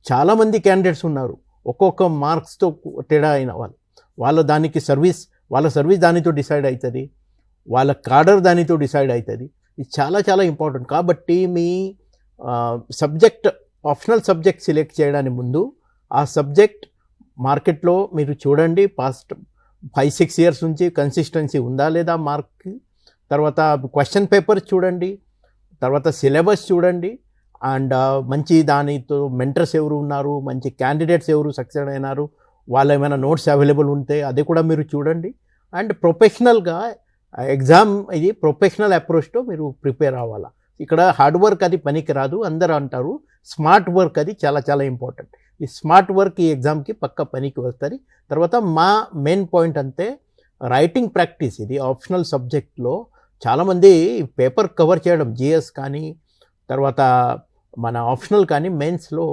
S2: చాలామంది క్యాండిడేట్స్ ఉన్నారు. ఒక్కొక్క మార్క్స్తో తేడా అయిన వాళ్ళ దానికి వాళ్ళ సర్వీస్ దానితో డిసైడ్ అవుతుంది, వాళ్ళ కార్డర్ దానితో డిసైడ్ అవుతుంది. ఇది చాలా చాలా ఇంపార్టెంట్. కాబట్టి మీ సబ్జెక్ట్ ఆప్షనల్ సబ్జెక్ట్ సెలెక్ట్ చేయడానికి ముందు ఆ సబ్జెక్ట్ మార్కెట్లో మీరు చూడండి, పాస్ట్ 5-6 ఇయర్స్ నుంచి కన్సిస్టెన్సీ ఉందా లేదా మార్క్కి. తర్వాత క్వశ్చన్ పేపర్ చూడండి, తర్వాత సిలబస్ చూడండి, అండ్ మంచి దానితో మెంటర్స్ ఎవరు ఉన్నారు, మంచి క్యాండిడేట్స్ ఎవరు సక్సెస్ అయినారు, వాళ్ళు ఏమైనా నోట్స్ అవైలబుల్ ఉంటే అది కూడా మీరు చూడండి. అండ్ ప్రొఫెషనల్గా ఎగ్జామ్ ఇది ప్రొఫెషనల్ అప్రోచ్తో మీరు ప్రిపేర్ అవ్వాలా. ఇక్కడ హార్డ్ వర్క్ అది పనికి రాదు అందరూ అంటారు, స్మార్ట్ వర్క్ అది చాలా చాలా ఇంపార్టెంట్. ఈ స్మార్ట్ వర్క్ ఈ ఎగ్జామ్కి పక్క పనికి వస్తుంది. తర్వాత మా మెయిన్ పాయింట్ అంతే రైటింగ్ ప్రాక్టీస్. ఇది ఆప్షనల్ సబ్జెక్ట్లో చాలామంది పేపర్ కవర్ చేయడం జిఎస్ కానీ తర్వాత మన ఆప్షనల్ కానీ మెయిన్స్లో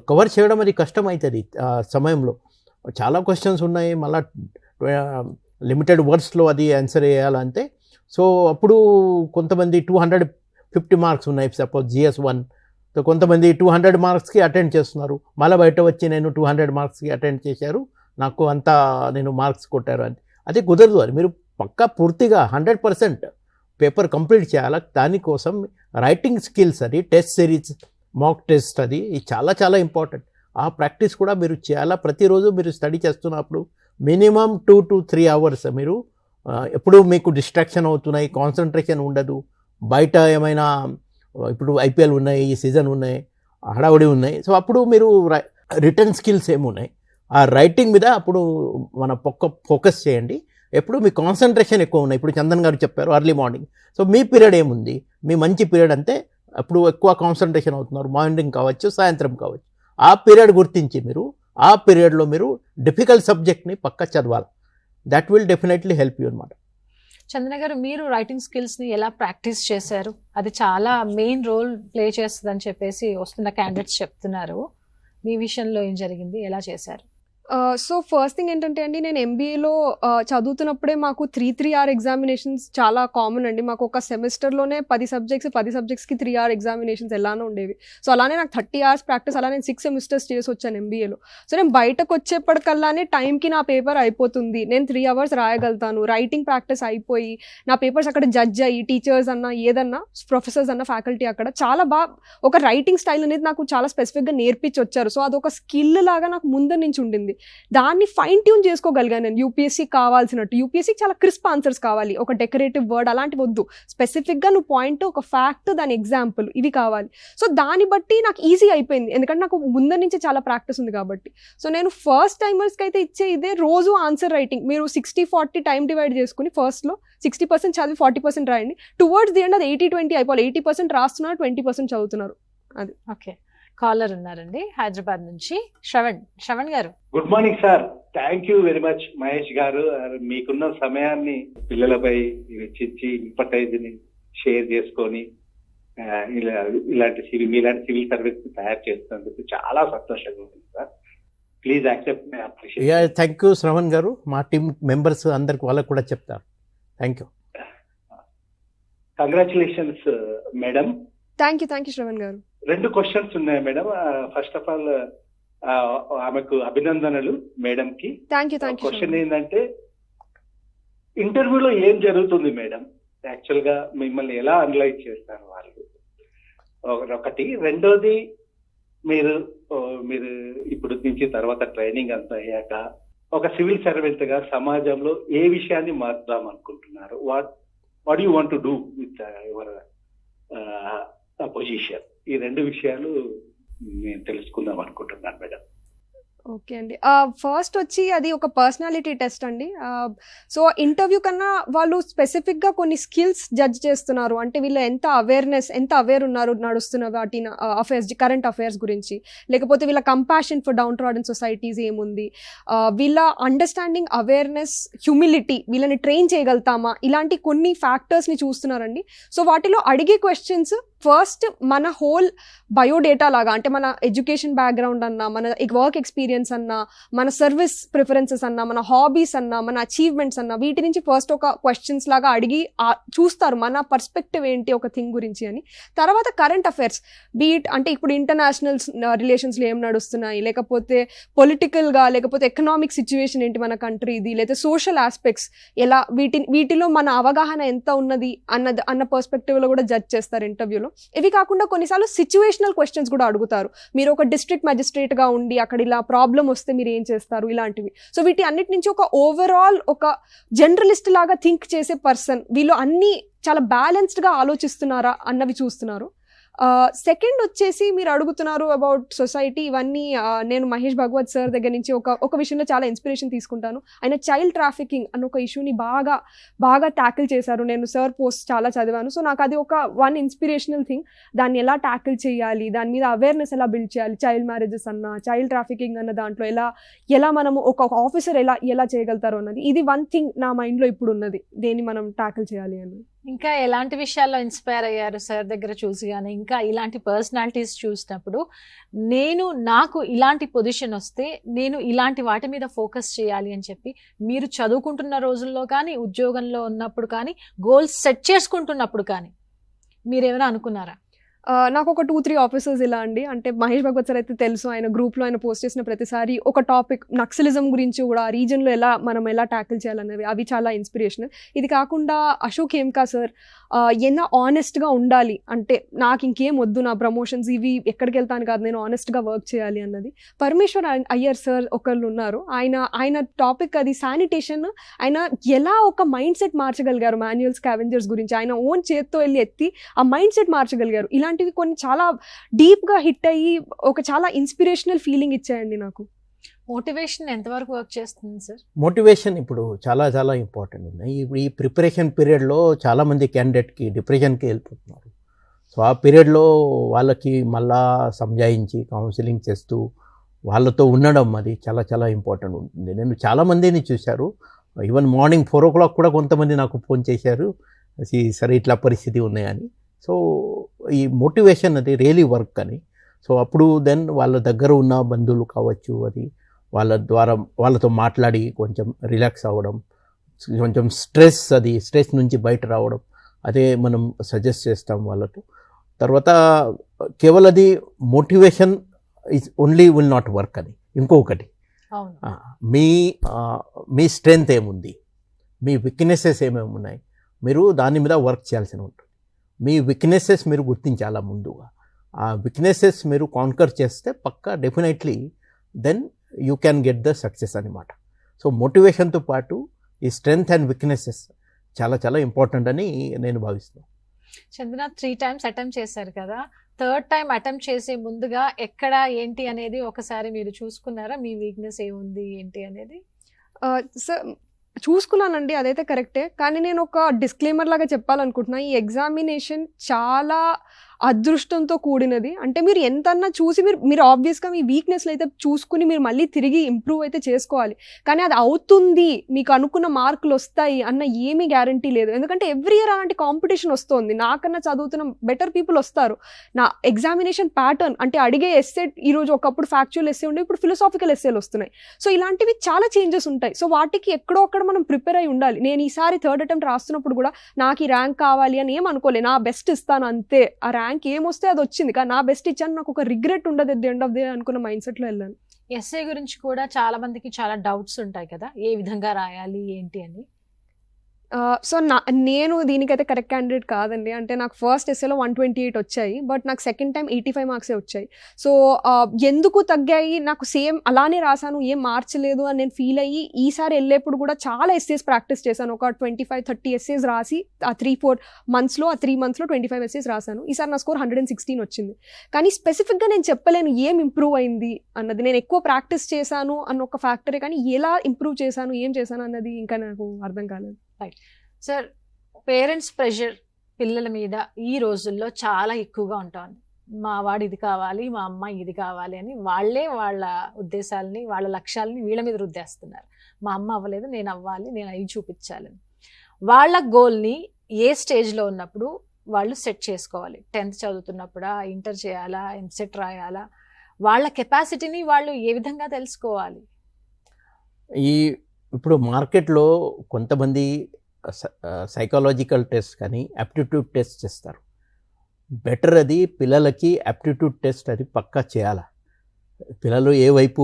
S2: కవర్ చేయడం అది కష్టం అవుతుంది. సమయంలో చాలా క్వశ్చన్స్ ఉన్నాయి, మళ్ళీ లిమిటెడ్ వర్డ్స్లో అది ఆన్సర్ చేయాలంటే. సో అప్పుడు కొంతమంది 250 మార్క్స్ ఉన్నాయి సపోజ్ GS1, సో కొంతమంది 200 మార్క్స్కి అటెండ్ చేస్తున్నారు, మళ్ళీ బయట వచ్చి నేను 200 మార్క్స్కి అటెండ్ చేశారు, నాకు అంతా నేను మార్క్స్ కొట్టారు అని. అది కుదరదు. అది మీరు పక్కా పూర్తిగా 100% పేపర్ కంప్లీట్ చేయాలి. దానికోసం రైటింగ్ స్కిల్స్ అది టెస్ట్ సిరీస్, మాక్ టెస్ట్ అది చాలా చాలా ఇంపార్టెంట్. ఆ ప్రాక్టీస్ కూడా మీరు చేయాలా. ప్రతిరోజు మీరు స్టడీ చేస్తున్నప్పుడు మినిమం 2 to 3 అవర్స్ మీరు ఎప్పుడు మీకు డిస్ట్రాక్షన్ అవుతున్నాయి, కాన్సన్ట్రేషన్ ఉండదు. బయట ఏమైనా ఇప్పుడు IPL ఉన్నాయి, ఈ సీజన్ ఉన్నాయి, హడావుడి ఉన్నాయి. సో అప్పుడు మీరు రిటర్న్ స్కిల్స్ ఏమున్నాయి ఆ రైటింగ్ మీద అప్పుడు మన ఫోకస్ చేయండి. ఎప్పుడు మీ కాన్సన్ట్రేషన్ ఎక్కువ ఉన్నాయి. ఇప్పుడు చందన్ గారు చెప్పారు అర్లీ మార్నింగ్. సో మీ పీరియడ్ ఏముంది, మీ మంచి పీరియడ్ అంతే అప్పుడు ఎక్కువ కాన్సన్ట్రేషన్ అవుతున్నారు, మార్నింగ్ కావచ్చు సాయంత్రం కావచ్చు. ఆ పీరియడ్ గుర్తించి మీరు ఆ పీరియడ్లో మీరు డిఫికల్ట్ సబ్జెక్ట్ని పక్కా చదవాలి. That will definitely help you అనమాట.
S1: చందన గారు, మీరు రైటింగ్ స్కిల్స్ని ఎలా ప్రాక్టీస్ చేశారు? అది చాలా మెయిన్ రోల్ ప్లే చేస్తుందని చెప్పేసి వస్తున్న క్యాండిడేట్స్ చెప్తున్నారు. మీ విషయంలో ఏం జరిగింది, ఎలా చేశారు?
S3: సో ఫస్ట్ థింగ్ ఏంటంటే అండి, నేను ఎంబీఏలో చదువుతున్నప్పుడే మాకు 3 hour ఎగ్జామినేషన్స్ చాలా కామన్ అండి. మాకు ఒక సెమిస్టర్లోనే 10 సబ్జెక్ట్స్కి 3 hour ఎగ్జామినేషన్స్ ఎలానో ఉండేవి. సో అలానే నాకు 30 hours ప్రాక్టీస్ అలా నేను 6 semesters చేసి వచ్చాను ఎంబీఏలో. సో నేను బయటకు వచ్చేప్పటికల్లానే టైంకి నా పేపర్ అయిపోతుంది, నేను 3 hours రాయగలుగుతాను, రైటింగ్ ప్రాక్టీస్ అయిపోయి నా పేపర్స్ అక్కడ జడ్జ్ అయ్యి టీచర్స్ అన్నా ఏదన్నా ప్రొఫెసర్స్ అన్న ఫ్యాకల్టీ అక్కడ చాలా బాగా ఒక రైటింగ్ స్టైల్ అనేది నాకు చాలా స్పెసిఫిక్గా నేర్పించి వచ్చారు. సో అదొక స్కిల్ లాగా నాకు ముందు నుంచి ఉండింది. దాన్ని ఫైన్ ట్యూన్ చేసుకోగలిగాను నేను. యూపీఎస్సీ కావాల్సినట్టు యూపీఎస్సీకి చాలా క్రిస్ప్ ఆన్సర్స్ కావాలి, ఒక డెకరేటివ్ వర్డ్ అలాంటివి వద్దు, స్పెసిఫిక్గా నువ్వు పాయింట్, ఒక ఫ్యాక్ట్, దాని ఎగ్జాంపుల్ ఇవి కావాలి. సో దాన్ని బట్టి నాకు ఈజీ అయిపోయింది, ఎందుకంటే నాకు ముందు నుంచి చాలా ప్రాక్టీస్ ఉంది కాబట్టి. సో నేను ఫస్ట్ టైమర్స్కి అయితే ఇచ్చే ఇదే రోజు ఆన్సర్ రైటింగ్. మీరు 60-40 టైం డివైడ్ చేసుకుని ఫస్ట్లో 60% చదివి 40% రాయండి. టువర్డ్స్ ది ఎండ్ అది 80-20 అయిపోవాలి. 80% రాస్తున్నారు, 20% చదువుతున్నారు. అది
S1: ఓకే. కాలర్ ఉన్నారండి హైదరాబాద్ నుంచి, శ్రవణ్ గారు.
S8: Good morning sir. Thank you very much Mahesh గారు. మీకున్న సమయాన్ని పిల్లలపై వెచ్చించి ఇంపటైజ్ ని షేర్ చేసుకొని మీలాంటి సివిల్ సర్వీస్ తయారు చేస్తున్నందుకు చాలా సంతోషంగా ఉంది sir. Please accept my appreciation.
S2: Thank you Shravan గారు. మా టీం మెంబర్స్ అందరికి వాళ్ళకు కూడా చెప్తారు. Thank you.
S8: Congratulations madam.
S3: Thank you Shravan గారు.
S8: 2 questions ఉన్నాయి మేడం. ఫస్ట్ ఆఫ్ ఆల్ ఆమెకు అభినందనలు మేడం కి.
S3: Thank you.
S8: క్వశ్చన్ ఏంటంటే, ఇంటర్వ్యూలో ఏం జరుగుతుంది మేడం? యాక్చువల్ గా మిమ్మల్ని ఎలా అనలైజ్ చేస్తారు వాళ్ళు? ఒకటి. రెండోది, మీరు ఇప్పుడు నుంచి తర్వాత ట్రైనింగ్ అంతా అయ్యాక ఒక సివిల్ సర్వెంట్ గా సమాజంలో ఏ విషయాన్ని మార్చుదాం అనుకుంటున్నారు? What you want to do with your position? ఈ 2 విషయాలు నేను తెలుసుకుందాం అనుకుంటున్నాను మేడం.
S3: ఓకే అండి. ఫస్ట్ వచ్చి అది ఒక పర్సనాలిటీ టెస్ట్ అండి. సో ఇంటర్వ్యూ కన్నా వాళ్ళు స్పెసిఫిక్గా కొన్ని స్కిల్స్ జడ్జ్ చేస్తున్నారు. అంటే వీళ్ళు ఎంత అవేర్ ఉన్నారు నడుస్తున్న వాటి అఫైర్స్, కరెంట్ అఫైర్స్ గురించి, లేకపోతే వీళ్ళ compassion for down trodden societies ఏముంది, వీళ్ళ అండర్స్టాండింగ్, అవేర్నెస్, హ్యూమిలిటీ, వీళ్ళని ట్రైన్ చేయగలుగుతామా, ఇలాంటి కొన్ని ఫ్యాక్టర్స్ని చూస్తున్నారండి. సో వాటిలో అడిగే క్వశ్చన్స్ ఫస్ట్ మన హోల్ బయోడేటా లాగా, అంటే మన ఎడ్యుకేషన్ బ్యాక్గ్రౌండ్ అన్నా, మన వర్క్ ఎక్స్పీరియన్స్ అన్నా, మన సర్వీస్ ప్రిఫరెన్సెస్ అన్నా, మన హాబీస్ అన్నా, మన అచీవ్మెంట్స్ అన్నా, వీటి నుంచి ఫస్ట్ ఒక క్వశ్చన్స్ లాగా అడిగి చూస్తారు మన పర్స్పెక్టివ్ ఏంటి ఒక థింగ్ గురించి అని. తర్వాత కరెంట్ అఫైర్స్, బీట్ అంటే ఇప్పుడు ఇంటర్నేషనల్ రిలేషన్స్లో ఏం నడుస్తున్నాయి, లేకపోతే పొలిటికల్గా, లేకపోతే ఎకనామిక్ సిచ్యువేషన్ ఏంటి మన కంట్రీది, లేదా సోషల్ ఆస్పెక్ట్స్ ఎలా, వీటిలో మన అవగాహన ఎంత ఉన్నది అన్న పర్స్పెక్టివ్లో కూడా జడ్జ్ చేస్తారు ఇంటర్వ్యూలో. ఇవి కాకుండా కొన్నిసార్లు సిచ్యువేషనల్ క్వశ్చన్స్ కూడా అడుగుతారు. మీరు ఒక డిస్ట్రిక్ట్ మెజిస్ట్రేట్ గా ఉండి అక్కడ ఇలా ప్రాబ్లం వస్తే మీరు ఏం చేస్తారు, ఇలాంటివి. సో వీటి అన్నిటి నుంచి ఒక ఓవరాల్ ఒక జనరలిస్ట్ లాగా థింక్ చేసే పర్సన్, వీళ్ళు అన్ని చాలా బ్యాలెన్స్డ్ గా ఆలోచిస్తున్నారా అన్నవి చూస్తున్నారు. సెకండ్ వచ్చేసి మీరు అడుగుతున్నారు అబౌట్ సొసైటీ, ఇవన్నీ నేను మహేష్ భగవత్ సార్ దగ్గర నుంచి ఒక విషయంలో చాలా ఇన్స్పిరేషన్ తీసుకుంటాను. ఆయన చైల్డ్ ట్రాఫికింగ్ అన్న ఒక ఇష్యూని బాగా ట్యాకిల్ చేశారు. నేను సార్ పోస్ట్ చాలా చదివాను. సో నాకు అది ఒక ఇన్స్పిరేషనల్ థింగ్. దాన్ని ఎలా ట్యాకిల్ చేయాలి, దాని మీద అవేర్నెస్ ఎలా బిల్డ్ చేయాలి, చైల్డ్ మ్యారేజెస్ అన్న, చైల్డ్ ట్రాఫికింగ్ అన్న దాంట్లో ఎలా మనము ఒక ఆఫీసర్ ఎలా చేయగలుగుతారు అన్నది, ఇది వన్ థింగ్ నా మైండ్లో ఇప్పుడు ఉన్నది, దేన్ని మనం ట్యాకిల్ చేయాలి అన్నది.
S1: ఇంకా ఎలాంటి విషయాల్లో ఇన్స్పైర్ అయ్యారు సార్ దగ్గర చూసి? కానీ ఇంకా ఇలాంటి పర్సనాలిటీస్ చూసినప్పుడు నాకు ఇలాంటి పొజిషన్ వస్తే నేను ఇలాంటి వాటి మీద ఫోకస్ చేయాలి అని చెప్పి మీరు చదువుకుంటున్న రోజుల్లో కానీ, ఉద్యోగంలో ఉన్నప్పుడు కానీ, గోల్స్ సెట్ చేసుకుంటున్నప్పుడు కానీ మీరేమైనా అనుకున్నారా?
S3: నాకు ఒక 2-3 ఆఫీసర్స్ ఇలా అండి, అంటే మహేష్ భగవత్ సార్ అయితే తెలుసు, ఆయన గ్రూప్లో ఆయన పోస్ట్ చేసిన ప్రతిసారి ఒక టాపిక్, నక్సలిజం గురించి కూడా, ఆ రీజన్లో మనం ఎలా ట్యాకిల్ చేయాలనేవి, అవి చాలా ఇన్స్పిరేషనల్. ఇది కాకుండా అశోక్ హేమ్కా సార్ ఎలా ఆనెస్ట్గా ఉండాలి, అంటే నాకు ఇంకేం వద్దు, నా ప్రమోషన్స్ ఇవి ఎక్కడికి వెళ్తాను కాదు, నేను ఆనెస్ట్గా వర్క్ చేయాలి అన్నది. పరమేశ్వర్ అయ్యర్ సార్ ఒకళ్ళు ఉన్నారు, ఆయన టాపిక్ అది శానిటేషన్. ఆయన ఎలా ఒక మైండ్ సెట్ మార్చగలిగారు మాన్యువల్ స్కావెంజర్స్ గురించి, ఆయన ఓన్ చేత్తో వెళ్ళి ఎత్తి ఆ మైండ్ సెట్ మార్చగలిగారు. ఇలాంటివి కొన్ని చాలా డీప్గా హిట్ అయ్యి ఒక చాలా ఇన్స్పిరేషనల్ ఫీలింగ్ ఇచ్చాయండి నాకు.
S1: మోటివేషన్ ఎంతవరకు వర్క్ చేస్తుంది సార్?
S2: మోటివేషన్ ఇప్పుడు చాలా చాలా ఇంపార్టెంట్ ఉన్నాయి. ఈ ప్రిపరేషన్ పీరియడ్లో చాలామంది క్యాండిడేట్కి డిప్రెషన్కి వెళ్ళిపోతున్నారు. సో ఆ పీరియడ్లో వాళ్ళకి మళ్ళా సంజాయించి కౌన్సిలింగ్ చేస్తూ వాళ్ళతో ఉండడం అది చాలా చాలా ఇంపార్టెంట్ ఉంటుంది. నేను చాలామందిని చూశారు, ఈవెన్ మార్నింగ్ 4 o'clock కూడా కొంతమంది నాకు ఫోన్ చేశారు, సరే ఇట్లా పరిస్థితి ఉన్నాయని. సో ఈ మోటివేషన్ అది రియలీ వర్క్ అని. సో అప్పుడు దెన్ వాళ్ళ దగ్గర ఉన్న బంధువులు కావచ్చు, అది వాళ్ళ ద్వారా వాళ్ళతో మాట్లాడి కొంచెం రిలాక్స్ అవ్వడం, కొంచెం స్ట్రెస్ నుంచి బయట రావడం, అదే మనం సజెస్ట్ చేస్తాం వాళ్ళతో. తర్వాత కేవలం అది motivation is only will not work అని. ఇంకొకటి,
S1: అవును.
S2: మీ స్ట్రెంగ్త్ ఏముంది, మీ వీక్నెసెస్ ఏమేమి ఉన్నాయి, మీరు దాని మీద వర్క్ చేయాల్సి ఉంటుంది. మీ వీక్నెసెస్ మీరు గుర్తించాలా ముందుగా. ఆ వీక్నెసెస్ మీరు కాన్కర్ చేస్తే పక్కా definitely then you can get the success అనమాట. సో మోటివేషన్తో పాటు ఈ స్ట్రెంగ్త్ అండ్ వీక్నెసెస్ చాలా చాలా ఇంపార్టెంట్ అని నేను భావిస్తున్నాను.
S1: చందన 3 times అటెంప్ట్ చేశారు కదా, 3rd time అటెంప్ట్ చేసే ముందుగా ఎక్కడ ఏంటి అనేది ఒకసారి మీరు చూసుకున్నారా? మీ వీక్నెస్ ఏముంది ఏంటి అనేది?
S3: సార్ చూసుకున్నానండి, అదైతే కరెక్టే. కానీ నేను ఒక డిస్క్లైమర్ లాగా చెప్పాలనుకుంటున్నా, ఈ ఎగ్జామినేషన్ చాలా అదృష్టంతో కూడినది. అంటే మీరు ఎంతన్నా చూసి మీరు ఆబ్వియస్గా మీ వీక్నెస్లు అయితే చూసుకుని మీరు మళ్ళీ తిరిగి ఇంప్రూవ్ అయితే చేసుకోవాలి. కానీ అది అవుతుంది, మీకు అనుకున్న మార్కులు వస్తాయి అన్న ఏమీ గ్యారంటీ లేదు. ఎందుకంటే ఎవ్రీ ఇయర్ అలాంటి కాంపిటీషన్ వస్తుంది. నాకన్నా చదువుతున్న బెటర్ పీపుల్ వస్తారు. నా ఎగ్జామినేషన్ ప్యాటర్న్ అంటే అడిగే ఎస్సే, ఈరోజు ఒకప్పుడు ఫ్యాక్చువల్ ఎస్సే ఉండే, ఇప్పుడు ఫిలసాఫికల్ ఎస్సేలు వస్తున్నాయి. సో ఇలాంటివి చాలా చేంజెస్ ఉంటాయి. సో వాటికి ఎక్కడో అక్కడ మనం ప్రిపేర్ అయి ఉండాలి. నేను ఈసారి 3rd attempt రాస్తున్నప్పుడు కూడా నాకు ఈ ర్యాంక్ కావాలి అని ఏమనుకోలే, నా బెస్ట్ ఇస్తాను అంతే. ఆ ర్యాంక్ ఏమొస్తే అది వచ్చింది, కానీ నా బెస్ట్ ఇచ్చాను, నాకు ఒక రిగ్రెట్ ఉండదు at the end of the day అనుకున్న మైండ్ సెట్లో వెళ్ళాను.
S1: ఎస్ఏ గురించి కూడా చాలా మందికి చాలా డౌట్స్ ఉంటాయి కదా, ఏ విధంగా రాయాలి ఏంటి అని.
S3: సో నేను దీనికైతే కరెక్ట్ క్యాండిడేట్ కాదండి. అంటే నాకు ఫస్ట్ ఎస్ఏలో 128 వచ్చాయి, బట్ నాకు సెకండ్ టైం 85 మార్క్సే వచ్చాయి. సో ఎందుకు తగ్గాయి, నాకు సేమ్ అలానే రాశాను, ఏం మార్చలేదు అని నేను ఫీల్ అయ్యి ఈసారి వెళ్ళేప్పుడు కూడా చాలా ఎస్సేస్ ప్రాక్టీస్ చేశాను. ఒక 25-30 ఎస్సేస్ రాసి ఆ 3 monthsలో 25 ఎస్సేస్ రాశాను. ఈసారి నా స్కోర్ 116 వచ్చింది. కానీ స్పెసిఫిక్గా నేను చెప్పలేను ఏం ఇంప్రూవ్ అయింది అన్నది. నేను ఎక్కువ ప్రాక్టీస్ చేశాను అన్న ఒక ఫ్యాక్టరే, కానీ ఎలా ఇంప్రూవ్ చేశాను, ఏం చేశాను అన్నది ఇంకా నాకు అర్థం కాలేదు.
S1: సార్, పేరెంట్స్ ప్రెషర్ పిల్లల మీద ఈ రోజుల్లో చాలా ఎక్కువగా ఉంటుంది. మా వాడు ఇది కావాలి, మా అమ్మాయి ఇది కావాలి అని వాళ్ళే వాళ్ళ ఉద్దేశాలని, వాళ్ళ లక్ష్యాలని వీళ్ళ మీద రుద్దేస్తున్నారు. మా అమ్మ అవ్వలేదు, నేను అవ్వాలి, నేను అవి చూపించాలని. వాళ్ళ గోల్ని ఏ స్టేజ్లో ఉన్నప్పుడు వాళ్ళు సెట్ చేసుకోవాలి? 10th చదువుతున్నప్పుడా, ఇంటర్ చేయాలా, ఎంసెట్ రాయాలా? వాళ్ళ కెపాసిటీని వాళ్ళు ఏ విధంగా తెలుసుకోవాలి?
S2: ఇప్పుడు మార్కెట్లో కొంతమంది సైకాలజికల్ టెస్ట్ కానీ యాప్టిట్యూడ్ టెస్ట్ చేస్తారు. బెటర్ అది పిల్లలకి యాప్టిట్యూడ్ టెస్ట్ అది పక్కా చేయాలి. పిల్లలు ఏ వైపు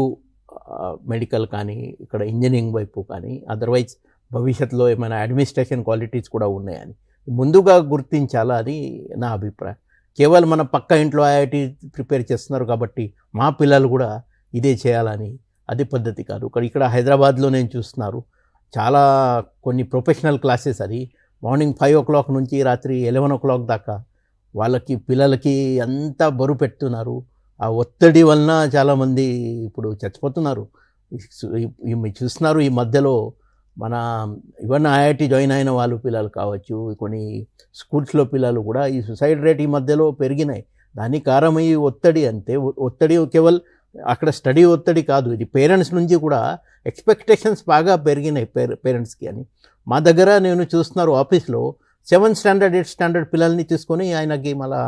S2: మెడికల్ కానీ ఇక్కడ ఇంజనీరింగ్ వైపు కానీ అదర్వైజ్ భవిష్యత్తులో ఏమైనా అడ్మినిస్ట్రేషన్ క్వాలిటీస్ కూడా ఉన్నాయని ముందుగా గుర్తించాలా, అది నా అభిప్రాయం. కేవలం మన పక్క ఇంట్లో ఐఐటి ప్రిపేర్ చేస్తున్నారు కాబట్టి మా పిల్లలు కూడా ఇదే చేయాలని అది పద్ధతి కాదు. ఇక్కడ హైదరాబాద్లో నేను చూస్తున్నారు చాలా కొన్ని ప్రొఫెషనల్ క్లాసెస్, అది మార్నింగ్ 5 o'clock నుంచి రాత్రి 11 o'clock దాకా వాళ్ళకి పిల్లలకి అంతా బరువు పెడుతున్నారు. ఆ ఒత్తిడి వలన చాలామంది ఇప్పుడు చచ్చిపోతున్నారు. చూస్తున్నారు ఈ మధ్యలో మన ఇవన్నీ ఐఐటి జాయిన్ అయిన వాళ్ళు పిల్లలు కావచ్చు, కొన్ని స్కూల్స్లో పిల్లలు కూడా ఈ సూసైడ్ రేట్ ఈ మధ్యలో పెరిగినాయి. దానికి కారణం ఈ ఒత్తిడి. అంతే, ఒత్తిడి కేవలం అక్కడ స్టడీ ఒత్తిడి కాదు, ఇది పేరెంట్స్ నుంచి కూడా ఎక్స్పెక్టేషన్స్ బాగా పెరిగినాయి పేరెంట్స్కి అని. మా దగ్గర నేను చూస్తున్నారు ఆఫీస్లో 7th standard 8th standard పిల్లల్ని తీసుకొని ఆయనకి మళ్ళా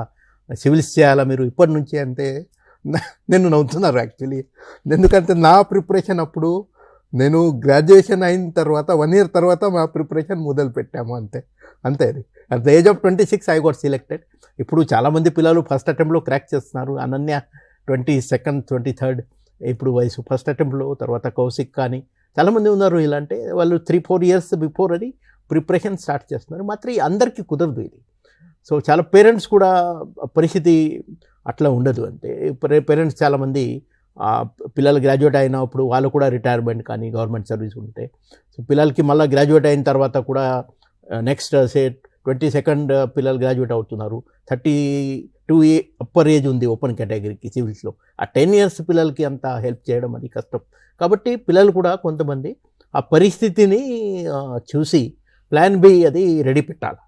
S2: సివిల్స్ చేయాలా మీరు ఇప్పటి నుంచి అంటే నేను నవ్వుతున్నారు యాక్చువల్లీ. ఎందుకంటే నా ప్రిపరేషన్ అప్పుడు నేను గ్రాడ్యుయేషన్ అయిన తర్వాత 1 year తర్వాత మా ప్రిపరేషన్ మొదలు పెట్టాము. అంతే అది. At the age of 26 I got selected. ఇప్పుడు చాలామంది పిల్లలు ఫస్ట్ అటెంప్ట్లో క్రాక్ చేస్తున్నారు. అనన్య 22nd 23rd ఇప్పుడు వయసు ఫస్ట్ అటెంప్ట్లో, తర్వాత కౌశిక్ కానీ చాలామంది ఉన్నారు. ఇలా అంటే వాళ్ళు 3-4 years బిఫోర్ అది ప్రిపరేషన్ స్టార్ట్ చేస్తున్నారు. మాత్రం అందరికీ కుదరదు ఇది. సో చాలా పేరెంట్స్ కూడా పరిస్థితి అట్లా ఉండదు. అంతే పేరెంట్స్ చాలామంది పిల్లలు గ్రాడ్యుయేట్ అయినప్పుడు వాళ్ళు కూడా రిటైర్మెంట్ కానీ గవర్నమెంట్ సర్వీస్ ఉంటే, సో పిల్లలకి మళ్ళీ గ్రాడ్యుయేట్ అయిన తర్వాత కూడా నెక్స్ట్ 22nd పిల్లలు గ్రాడ్యుయేట్ అవుతున్నారు. 32 అప్పర్ ఏజ్ ఉంది ఓపెన్ కేటగిరీకి సివిల్స్లో. ఆ 10 years పిల్లలకి అంత హెల్ప్ చేయడం అది కష్టం. కాబట్టి పిల్లలు కూడా కొంతమంది ఆ పరిస్థితిని చూసి ప్లాన్ బి అది రెడీ పెట్టాలి.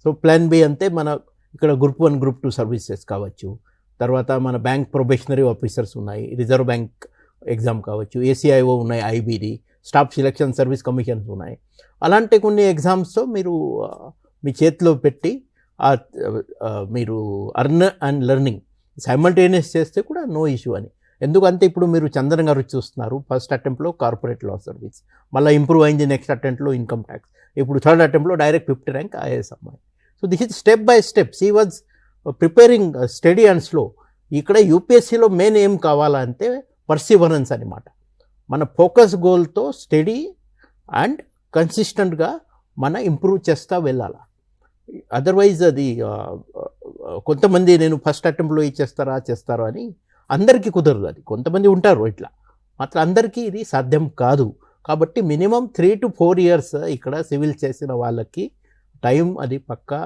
S2: సో ప్లాన్ బి అంటే మన ఇక్కడ Group 1 Group 2 సర్వీసెస్ కావచ్చు, తర్వాత మన బ్యాంక్ ప్రొబేషనరీ ఆఫీసర్స్ ఉన్నాయి, రిజర్వ్ బ్యాంక్ ఎగ్జామ్ కావచ్చు, ACIO ఉన్నాయి, IBD staff selection service commissions ఉన్నాయి. అలాంటి కొన్ని ఎగ్జామ్స్తో మీరు మీ చేతిలో పెట్టి మీరు అర్న్ అండ్ లెర్నింగ్ సైమల్టేనియస్ చేస్తే కూడా నో ఇష్యూ అని. ఎందుకంటే ఇప్పుడు మీరు చందన్ గారు చూస్తున్నారు, ఫస్ట్ అటెంప్ట్లో కార్పొరేట్ లా సర్వీస్, మళ్ళీ ఇంప్రూవ్ అయింది నెక్స్ట్ అటెంప్ట్లో ఇన్కమ్ ట్యాక్స్, ఇప్పుడు థర్డ్ అటెంప్ట్లో డైరెక్ట్ 50 ర్యాంక్ ఐఏఎస్ అమ్మాయి. So this is step by step. She was preparing study and slow. ఇక్కడ యూపీఎస్సీలో మెయిన్ ఏం కావాలంటే పర్సివరెన్స్ అనమాట. మన ఫోకస్ గోల్తో స్టడీ అండ్ కన్సిస్టెంట్గా మన ఇంప్రూవ్ చేస్తూ వెళ్ళాలి. అదర్వైజ్ అది కొంతమంది నేను ఫస్ట్ అటెంప్ట్లో చేస్తారా అని అందరికీ కుదరదు. అది కొంతమంది ఉంటారు ఇట్లా, మాత్రం అందరికీ ఇది సాధ్యం కాదు. కాబట్టి మినిమం 3 to 4 years ఇక్కడ సివిల్ చేసిన వాళ్ళకి టైం అది పక్కా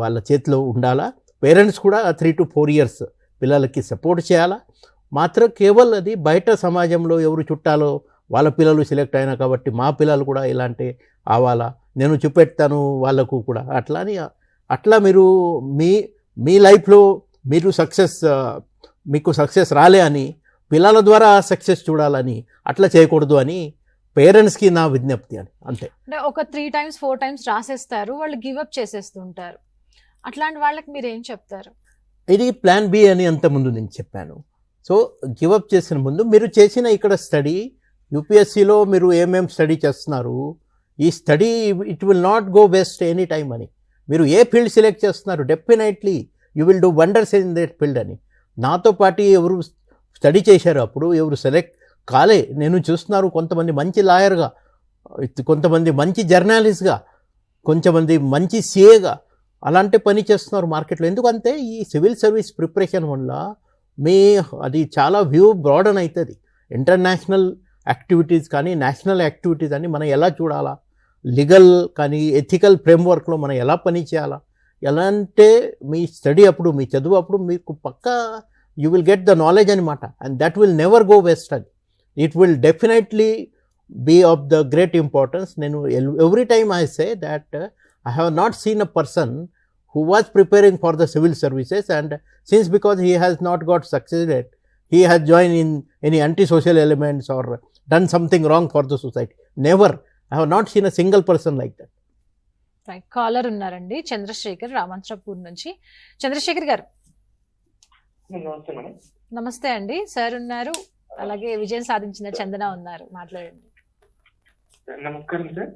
S2: వాళ్ళ చేతిలో ఉండాలా. పేరెంట్స్ కూడా 3 to 4 years పిల్లలకి సపోర్ట్ చేయాలా. మాత్రం కేవలం అది బయట సమాజంలో ఎవరు చుట్టాలో వాళ్ళ పిల్లలు సెలెక్ట్ అయినా కాబట్టి మా పిల్లలు కూడా ఇలాంటి అవ్వాలా, నేను చూపెడతాను వాళ్ళకు కూడా అట్లా మీరు మీ లైఫ్లో మీరు మీకు సక్సెస్ రాలే అని పిల్లల ద్వారా సక్సెస్ చూడాలని అట్లా చేయకూడదు అని పేరెంట్స్కి నా విజ్ఞప్తి అని. అంతే.
S1: అంటే ఒక 3 times 4 times రాసేస్తారు, వాళ్ళు గివప్ చేసేస్తుంటారు. అట్లాంటి వాళ్ళకి మీరు ఏం చెప్తారు?
S2: ఇది ప్లాన్ బి అని అంతకుముందు నేను చెప్పాను. సో గివప్ చేసిన ముందు మీరు చేసిన ఇక్కడ స్టడీ, యూపీఎస్సీలో మీరు ఏమేమి స్టడీ చేస్తున్నారు, ఈ study it will not go waste any time అని. మీరు ఏ ఫీల్డ్ సెలెక్ట్ చేస్తున్నారు, definitely you will do wonders in that field అని. నాతో పాటు ఎవరు స్టడీ చేశారు అప్పుడు ఎవరు సెలెక్ట్ కాలే నేను చూస్తున్నారు. కొంతమంది మంచి లాయర్గా, కొంతమంది మంచి జర్నలిస్ట్గా, కొంతమంది మంచి సిఏగా అలాంటి పని చేస్తున్నారు మార్కెట్లో. ఎందుకంటే ఈ సివిల్ సర్వీస్ ప్రిపరేషన్ వల్ల అది చాలా వ్యూ బ్రాడన్ అవుతుంది. ఇంటర్నేషనల్ యాక్టివిటీస్ కానీ నేషనల్ యాక్టివిటీస్ అని మనం ఎలా చూడాలా, లీగల్ కానీ ఎథికల్ ఫ్రేమ్వర్క్లో మనం ఎలా పని చేయాలా, ఎలా అంటే మీ స్టడీ అప్పుడు మీ చదువు అప్పుడు మీకు పక్కా you will get the knowledge అనమాట. And that will never go waste అని. It will definitely be of the great importance. నేను every time I say that I have not seen a person who was preparing for the civil services and since because he has not got succeeded, he has joined in any anti-social elements or done something wrong for the society. Never. I have not seen a single person like that.
S1: Right. Caller ఉన్నారండి, చంద్రశేఖర్ రామంతపూర్ నుంచి. చంద్రశేఖర్ గారు
S6: నమస్తే madam.
S1: నమస్తే అండి. Sir ఉన్నారు, అలాగే విజయం సాధించిన చందన ఉన్నారు, మాట్లాడండి.
S6: నమస్కారం సార్.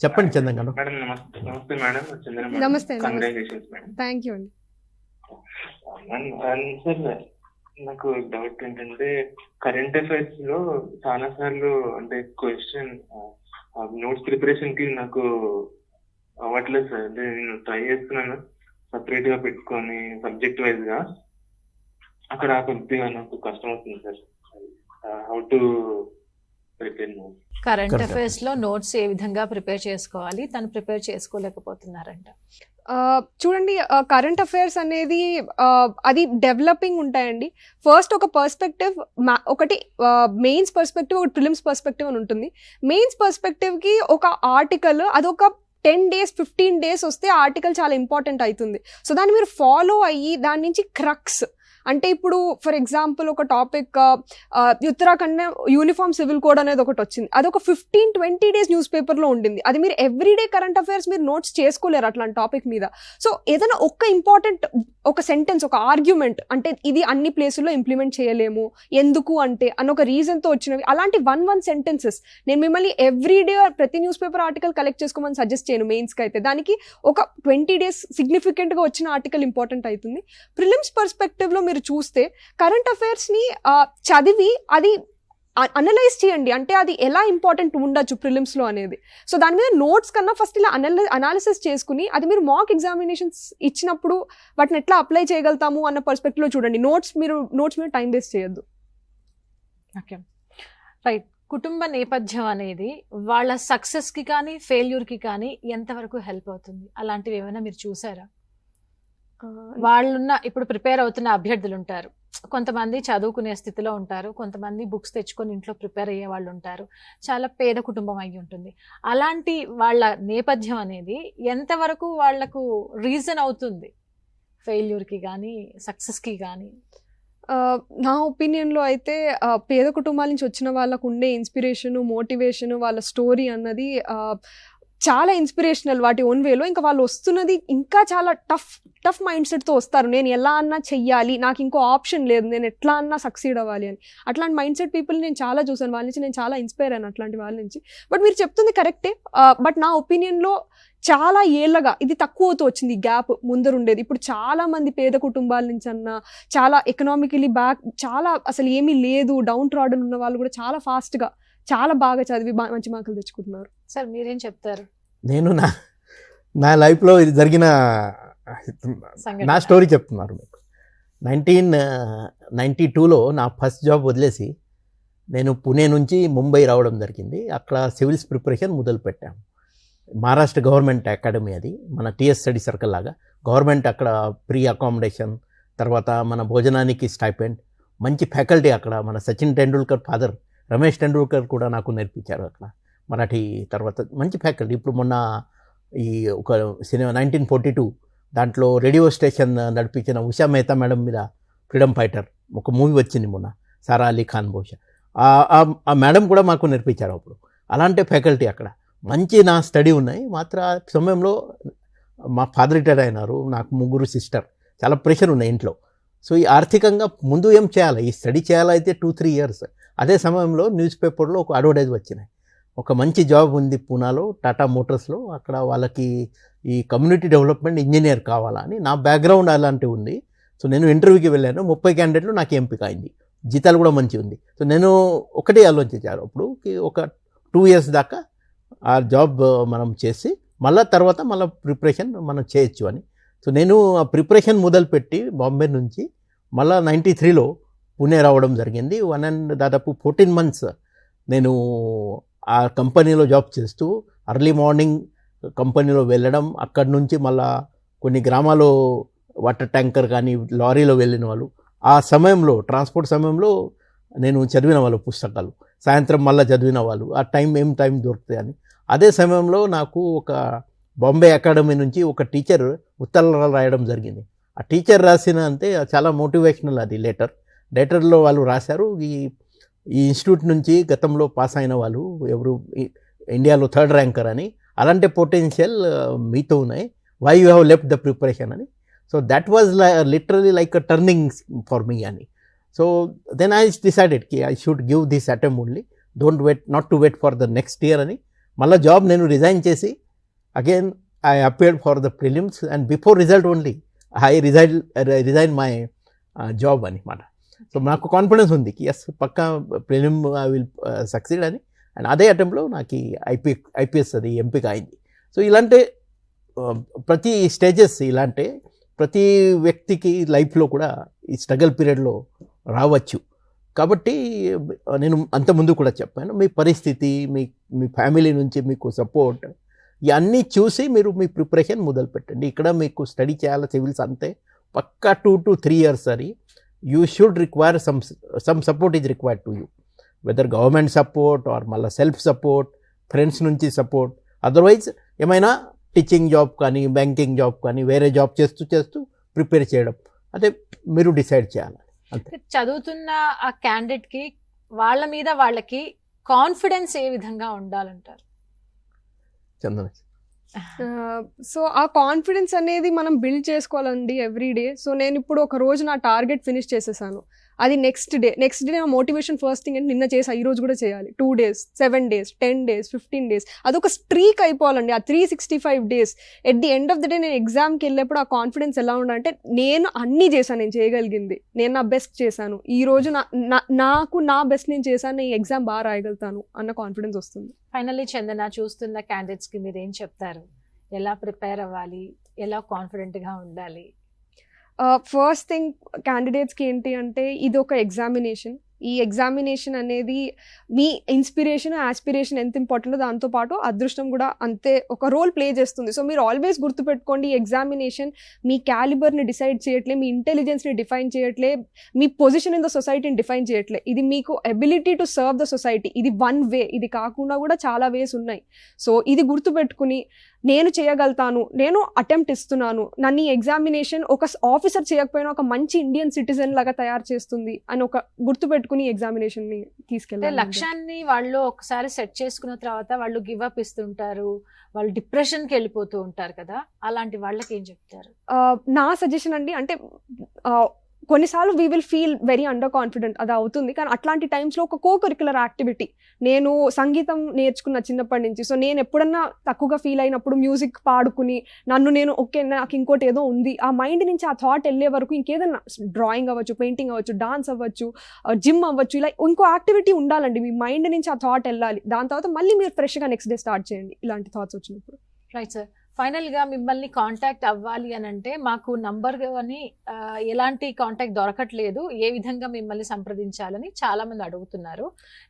S2: చెప్పండి చందన్ గారు.
S6: మేడం నమస్తే మేడం. చందన మేడం.
S3: నమస్తే.
S6: Congratulations madam.
S3: థ్యాంక్ యూ అండి.
S6: సార్ నాకు డౌట్ ఏంటంటే కరెంట్ అఫైర్స్ లో చాలా సార్లు అంటే క్వశ్చన్ నోట్స్ ప్రిపరేషన్ కి నాకు అవ్వట్లేదు సార్. అంటే నేను ట్రై చేస్తున్నాను సపరేట్ గా పెట్టుకొని సబ్జెక్ట్ వైజ్ గా, అక్కడ కొద్దిగా నాకు కష్టం అవుతుంది sir. How to prepare notes?
S1: Current affairs లో నోట్స్ ఏ విధంగా ప్రిపేర్ చేసుకోవాలి, తను ప్రిపేర్ చేసుకోలేకపోతున్నారంట.
S3: చూడండి, కరెంట్ అఫైర్స్ అనేది అది డెవలపింగ్ ఉంటాయండి. ఫస్ట్ ఒక పర్స్పెక్టివ్, ఒకటి మెయిన్స్ పర్స్పెక్టివ్, ఒకటి ప్రిలిమ్స్ పర్స్పెక్టివ్ అని ఉంటుంది. మెయిన్స్ పర్స్పెక్టివ్కి ఒక ఆర్టికల్ అది ఒక 10 days 15 days వస్తే ఆర్టికల్ చాలా ఇంపార్టెంట్ అవుతుంది. సో దాన్ని మీరు ఫాలో అయ్యి దాని నుంచి క్రక్స్ అంటే ఇప్పుడు ఫర్ ఎగ్జాంపుల్ ఒక topic Uttarakhand uniform civil code అనేది ఒకటి వచ్చింది. అది ఒక 15-20 days న్యూస్ పేపర్లో ఉండింది. అది మీరు ఎవ్రీడే కరెంట్ అఫైర్స్ మీరు నోట్స్ చేసుకోలేరు అట్లాంటి టాపిక్ మీద. సో ఏదైనా ఒక్క ఇంపార్టెంట్ ఒక సెంటెన్స్, ఒక ఆర్గ్యుమెంట్, అంటే ఇది అన్ని ప్లేసుల్లో ఇంప్లిమెంట్ చేయలేము ఎందుకు అంటే అన్న ఒక రీజన్తో వచ్చినవి, అలాంటి 1 sentences నేను మిమ్మల్ని ఎవ్రీడే ప్రతి న్యూస్ పేపర్ ఆర్టికల్ కలెక్ట్ చేసుకోమని సజెస్ట్ చేయను. మెయిన్స్కి అయితే దానికి ఒక 20 days సిగ్నిఫికెంట్గా వచ్చిన ఆర్టికల్ ఇంపార్టెంట్ అవుతుంది. ప్రిలిమ్స్ పర్స్పెక్టివ్లో మీరు చూస్తే కరెంట్ అఫైర్స్ని చదివి అది అనలైజ్ చేయండి, అంటే అది ఎలా ఇంపార్టెంట్ ఉండొచ్చు ప్రిలిమ్స్లో అనేది. సో దాని మీద నోట్స్ కన్నా ఫస్ట్ ఇలా అనాలిసిస్ చేసుకుని అది మీరు మాక్ ఎగ్జామినేషన్స్ ఇచ్చినప్పుడు వాటిని ఎట్లా అప్లై చేయగలుగుతాము అన్న పర్స్పెక్టివ్లో చూడండి. నోట్స్ మీద టైం వేస్ట్ చేయొద్దు.
S1: Okay, right. కుటుంబ నేపథ్యం అనేది వాళ్ళ సక్సెస్కి కానీ ఫెయిల్యూర్కి కానీ ఎంతవరకు హెల్ప్ అవుతుంది? అలాంటివి ఏమైనా మీరు చూసారా? వాళ్ళున్న ఇప్పుడు ప్రిపేర్ అవుతున్న అభ్యర్థులు ఉంటారు, కొంతమంది చదువుకునే స్థితిలో ఉంటారు, కొంతమంది బుక్స్ తెచ్చుకొని ఇంట్లో ప్రిపేర్ అయ్యే వాళ్ళు ఉంటారు, చాలా పేద కుటుంబం అయి ఉంటుంది. అలాంటి వాళ్ళ నేపథ్యం అనేది ఎంతవరకు వాళ్లకు రీజన్ అవుతుంది ఫెయిల్యూర్కి కానీ సక్సెస్కి కానీ?
S3: నా ఒపీనియన్లో అయితే పేద కుటుంబాల నుంచి వచ్చిన వాళ్ళకు ఉండే ఇన్స్పిరేషను, మోటివేషను, వాళ్ళ స్టోరీ అన్నది చాలా ఇన్స్పిరేషనల్ వాటి ఓన్ వేలో. ఇంకా వాళ్ళు వస్తున్నది ఇంకా చాలా టఫ్ మైండ్ సెట్తో వస్తారు. నేను ఎలా అన్నా చెయ్యాలి, నాకు ఇంకో ఆప్షన్ లేదు, నేను ఎట్లా అన్నా సక్సీడ్ అవ్వాలి అని. అట్లాంటి మైండ్ సెట్ పీపుల్ నేను చాలా చూసాను, వాళ్ళ నుంచి నేను చాలా ఇన్స్పైర్ అయ్యాను అట్లాంటి వాళ్ళ నుంచి. బట్ మీరు చెప్తుంది కరెక్టే, బట్ నా ఒపీనియన్లో చాలా ఏళ్ళగా ఇది తక్కువ అవుతూ వచ్చింది, గ్యాప్ ముందరుండేది. ఇప్పుడు చాలా మంది పేద కుటుంబాల నుంచి అన్న, చాలా ఎకనామికలీ చాలా అసలు ఏమీ లేదు, డౌన్ ట్రాడన్ ఉన్న వాళ్ళు కూడా చాలా ఫాస్ట్గా చాలా బాగా చదివి మంచి మార్కులు తెచ్చుకుంటున్నారు.
S1: సార్ మీరేం చెప్తారు?
S2: నేను నా లైఫ్లో ఇది జరిగిన నా స్టోరీ చెప్తున్నారు మీకు. 1992లో నా ఫస్ట్ జాబ్ వదిలేసి నేను పుణే నుంచి ముంబై రావడం జరిగింది. అక్కడ సివిల్స్ ప్రిపరేషన్ మొదలుపెట్టాము. మహారాష్ట్ర గవర్నమెంట్ అకాడమీ, అది మన టీఎస్ స్టడీ సర్కిల్ లాగా. గవర్నమెంట్ అక్కడ ప్రీ అకామిడేషన్, తర్వాత మన భోజనానికి స్టైపెండ్, మంచి ఫ్యాకల్టీ అక్కడ. మన సచిన్ టెండూల్కర్ ఫాదర్ రమేష్ టెండూల్కర్ కూడా నాకు నేర్పించారు అక్కడ మరాఠీ. తర్వాత మంచి ఫ్యాకల్టీ. ఇప్పుడు మొన్న ఈ ఒక సినిమా 1942 దాంట్లో రేడియో స్టేషన్ నడిపించిన ఉషా మెహతా మేడం మీద ఫ్రీడమ్ ఫైటర్ ఒక మూవీ వచ్చింది మొన్న, సారా అలీ ఖాన్ బహుశా. ఆ మేడం కూడా మాకు నేర్పించారు అప్పుడు. అలాంటి ఫ్యాకల్టీ అక్కడ మంచి నా స్టడీ ఉన్నాయి. మాత్రం ఆ సమయంలో మా ఫాదర్ రిటైర్ అయినారు, నాకు 3 సిస్టర్, చాలా ప్రెషర్ ఉన్నాయి ఇంట్లో. సో ఈ ఆర్థికంగా ముందు ఏం చేయాలి, ఈ స్టడీ చేయాలైతే 2-3 ఇయర్స్. అదే సమయంలో న్యూస్ పేపర్లో ఒక అడ్వర్టైజ్ వచ్చినాయి, ఒక మంచి జాబ్ ఉంది పూనాలో టాటా మోటార్స్లో, అక్కడ వాళ్ళకి ఈ కమ్యూనిటీ డెవలప్మెంట్ ఇంజనీర్ కావాలని. నా బ్యాక్గ్రౌండ్ అలాంటివి ఉంది. సో నేను ఇంటర్వ్యూకి వెళ్ళాను, 30 క్యాండిడేట్లు నాకు ఎంపిక అయింది, జీతాలు కూడా మంచి ఉంది. సో నేను ఒకటే ఆలోచించాను అప్పుడు, ఒక 2 ఇయర్స్ దాకా ఆ జాబ్ మనం చేసి మళ్ళీ తర్వాత మళ్ళీ ప్రిపరేషన్ మనం చేయొచ్చు అని. సో నేను ఆ ప్రిపరేషన్ మొదలుపెట్టి బాంబే నుంచి మళ్ళీ 93లో పుణే రావడం జరిగింది. దాదాపు 14 months నేను ఆ కంపెనీలో జాబ్ చేస్తూ అర్లీ మార్నింగ్ కంపెనీలో వెళ్ళడం, అక్కడి నుంచి మళ్ళా కొన్ని గ్రామాల్లో వాటర్ ట్యాంకర్ కానీ లారీలో వెళ్ళిన వాళ్ళు, ఆ సమయంలో ట్రాన్స్పోర్ట్ సమయంలో నేను చదివిన వాళ్ళు పుస్తకాలు, సాయంత్రం మళ్ళీ చదివిన వాళ్ళు, ఆ టైం దొరుకుతాయి అని. అదే సమయంలో నాకు ఒక బాంబే అకాడమీ నుంచి ఒక టీచర్ ఉత్తరాలు రాయడం జరిగింది. ఆ టీచర్ రాసిన అంటే చాలా మోటివేషనల్ అది లెటర్లో వాళ్ళు రాశారు, ఈ ఇన్స్టిట్యూట్ నుంచి గతంలో పాస్ అయిన వాళ్ళు ఎవరు ఇండియాలో 3rd ర్యాంకర్ అని, అలాంటి పొటెన్షియల్ మీతో ఉన్నాయి, why you have left the preparation అని. So that was literally like a turning for me అని. సో దెన్ ఐ డిసైడెడ్ కి I should give this attempt only, not to wait for the next year అని. మళ్ళీ job నేను resign చేసి again I appeared for the prelims and before result only I resign my job అనమాట. So నాకు confidence ఉంది కి yes పక్కా prelim I will succeed అని. అండ్ అదే అటెంప్ట్లో నాకు ఐపీఎస్ అది ఎంపిక అయింది. సో ఇలాంటి ప్రతి స్టేజెస్, ఇలాంటి ప్రతి వ్యక్తికి లైఫ్లో కూడా ఈ స్ట్రగల్ పీరియడ్లో రావచ్చు. కాబట్టి నేను అంతకుముందు కూడా చెప్పాను, మీ పరిస్థితి, మీ ఫ్యామిలీ నుంచి మీకు సపోర్ట్, ఇవన్నీ చూసి మీరు మీ ప్రిపరేషన్ మొదలుపెట్టండి. ఇక్కడ మీకు స్టడీ చేయాలి సివిల్స్ అంతే, పక్కా 2 to 3 years అని. You should require some support is required to you, whether government support or మళ్ళీ సెల్ఫ్ సపోర్ట్, ఫ్రెండ్స్ నుంచి సపోర్ట్. అదర్వైజ్ ఏమైనా టీచింగ్ జాబ్ కానీ బ్యాంకింగ్ జాబ్ కానీ వేరే జాబ్ చేస్తూ ప్రిపేర్ చేయడం, అదే మీరు డిసైడ్ చేయాలి అంతే.
S1: చదువుతున్న ఆ క్యాండిడేట్ కి వాళ్ళ మీద వాళ్ళకి కాన్ఫిడెన్స్ ఏ విధంగా ఉండాలంటారు?
S2: చందన.
S3: సో ఆ కాన్ఫిడెన్స్ అనేది మనం బిల్డ్ చేసుకోవాలండి ఎవ్రీ డే. సో నేను ఇప్పుడు ఒక రోజు నా టార్గెట్ ఫినిష్ చేసేసాను, అది నెక్స్ట్ డే నా మోటివేషన్ ఫస్ట్ థింగ్ అంటే నిన్న చేసా, ఈ రోజు కూడా చేయాలి. 2 days, 7 days, 10 days, 15 days, అదొక స్ట్రీక్ అయిపోవాలండి. ఆ 365 days at the end of the day నేను ఎగ్జామ్కి వెళ్ళేప్పుడు ఆ కాన్ఫిడెన్స్ ఎలా ఉండాలంటే నేను అన్నీ చేశాను, నేను చేయగలిగింది, నేను నా బెస్ట్ చేశాను, ఈ రోజు నాకు నా బెస్ట్ నేను చేశాను, నేను ఎగ్జామ్ బాగా రాయగలుగుతాను అన్న కాన్ఫిడెన్స్ వస్తుంది.
S1: ఫైనల్లీ చందన, చూస్తున్న క్యాండిడేట్స్కి మీరు ఏం చెప్తారు? ఎలా ప్రిపేర్ అవ్వాలి, ఎలా కాన్ఫిడెంట్గా ఉండాలి?
S3: ఫస్ట్ థింగ్ క్యాండిడేట్స్కి ఏంటి అంటే ఇది ఒక ఎగ్జామినేషన్. ఈ ఎగ్జామినేషన్ అనేది మీ ఇన్స్పిరేషన్, ఆస్పిరేషన్ ఎంత ఇంపార్టెంటో దాంతోపాటు అదృష్టం కూడా అంతే ఒక రోల్ ప్లే చేస్తుంది. సో మీరు ఆల్వేస్ గుర్తుపెట్టుకోండి, ఈ ఎగ్జామినేషన్ మీ క్యాలిబర్ని డిసైడ్ చేయట్లే, మీ ఇంటెలిజెన్స్ని డిఫైన్ చేయట్లే, మీ పొజిషన్ ఇన్ ద సొసైటీని డిఫైన్ చేయట్లే. ఇది మీకు ability to serve the society. ఇది వన్ వే, ఇది కాకుండా కూడా చాలా వేస్ ఉన్నాయి. సో ఇది గుర్తుపెట్టుకుని నేను చేయగలుగుతాను, నేను అటెంప్ట్ ఇస్తున్నాను, నన్ను ఈ ఎగ్జామినేషన్ ఒక ఆఫీసర్ చేయకపోయినా ఒక మంచి ఇండియన్ సిటిజన్ లాగా తయారు చేస్తుంది అని ఒక గుర్తుపెట్టుకుని ఎగ్జామినేషన్ని
S1: అంటే
S3: తీసుకెళ్ళాలి.
S1: లక్ష్యాన్ని వాళ్ళు ఒకసారి సెట్ చేసుకున్న తర్వాత వాళ్ళు గివ్ అప్ ఇస్తుంటారు, వాళ్ళు డిప్రెషన్కి వెళ్ళిపోతూ ఉంటారు కదా, అలాంటి వాళ్ళకి ఏం చెప్తారు?
S3: నా సజెషన్ అండి, అంటే కొన్నిసార్లు we will feel very under confident, అది అవుతుంది. కానీ అట్లాంటి టైమ్స్లో ఒక కో కరిక్యులర్ యాక్టివిటీ, నేను సంగీతం నేర్చుకున్న చిన్నప్పటి నుంచి, సో నేను ఎప్పుడన్నా తక్కువగా ఫీల్ అయినప్పుడు మ్యూజిక్ పాడుకుని నేను ఓకే నాకు ఇంకోటి ఏదో ఉంది, ఆ మైండ్ నుంచి ఆ థాట్ వెళ్ళే వరకు ఇంకేదన్నా డ్రాయింగ్ అవ్వచ్చు, పెయింటింగ్ అవ్వచ్చు, డాన్స్ అవ్వచ్చు, జిమ్ అవ్వచ్చు, ఇలా ఇంకో యాక్టివిటీ ఉండాలండి. మీ మైండ్ నుంచి ఆ థాట్ వెళ్ళాలి, దాని తర్వాత మళ్ళీ మీరు ఫ్రెష్గా నెక్స్ట్ డే స్టార్ట్ చేయండి ఇలాంటి థాట్స్ వచ్చినప్పుడు.
S1: Right sir. ఫైనల్గా మిమ్మల్ని కాంటాక్ట్ అవ్వాలి అని అంటే మాకు నంబర్ అని ఎలాంటి కాంటాక్ట్ దొరకట్లేదు, ఏ విధంగా మిమ్మల్ని సంప్రదించాలని చాలా మంది అడుగుతున్నారు.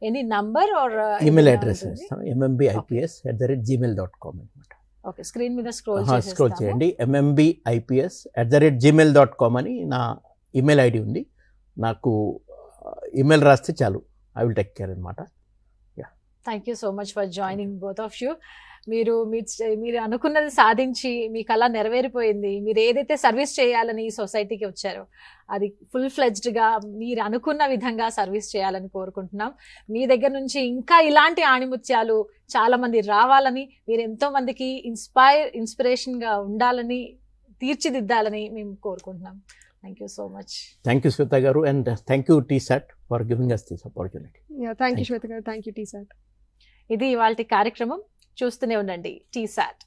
S1: Any number are
S2: email address mmbips@gmail.com అనమాట.
S1: ఓకే, స్క్రీన్ మీద స్క్రోల్
S2: చేయండి. mmbips@gmail.com అని నా ఈమెయిల్ ఐడి ఉంది. నాకు ఈమెయిల్ రాస్తే చాలు, ఐ విల్ టేక్ కేర్ అనమాట.
S1: Thank you so much for joining both of you. మీరు అనుకున్నది సాధించి మీ కళ నెరవేరిపోయింది. మీరు ఏదైతే సర్వీస్ చేయాలని ఈ సొసైటీకి వచ్చారో అది ఫుల్ ఫ్లెడ్జ్డ్గా మీరు అనుకున్న విధంగా సర్వీస్ చేయాలని కోరుకుంటున్నాం. మీ దగ్గర నుంచి ఇంకా ఇలాంటి ఆణిముత్యాలు చాలా మంది రావాలని, మీరు ఎంతో మందికి ఇన్స్పిరేషన్గా ఉండాలని, తీర్చిదిద్దాలని మేము కోరుకుంటున్నాం. Thank you so much.
S2: Thank you Shweta గారు, and thank you TSAT for giving us this opportunity.
S3: Thank you Shweta గారు, థ్యాంక్ యూ TSAT.
S1: ఇది ఇవాల్టి కార్యక్రమం. చూస్తూనే ఉండండి TSAT.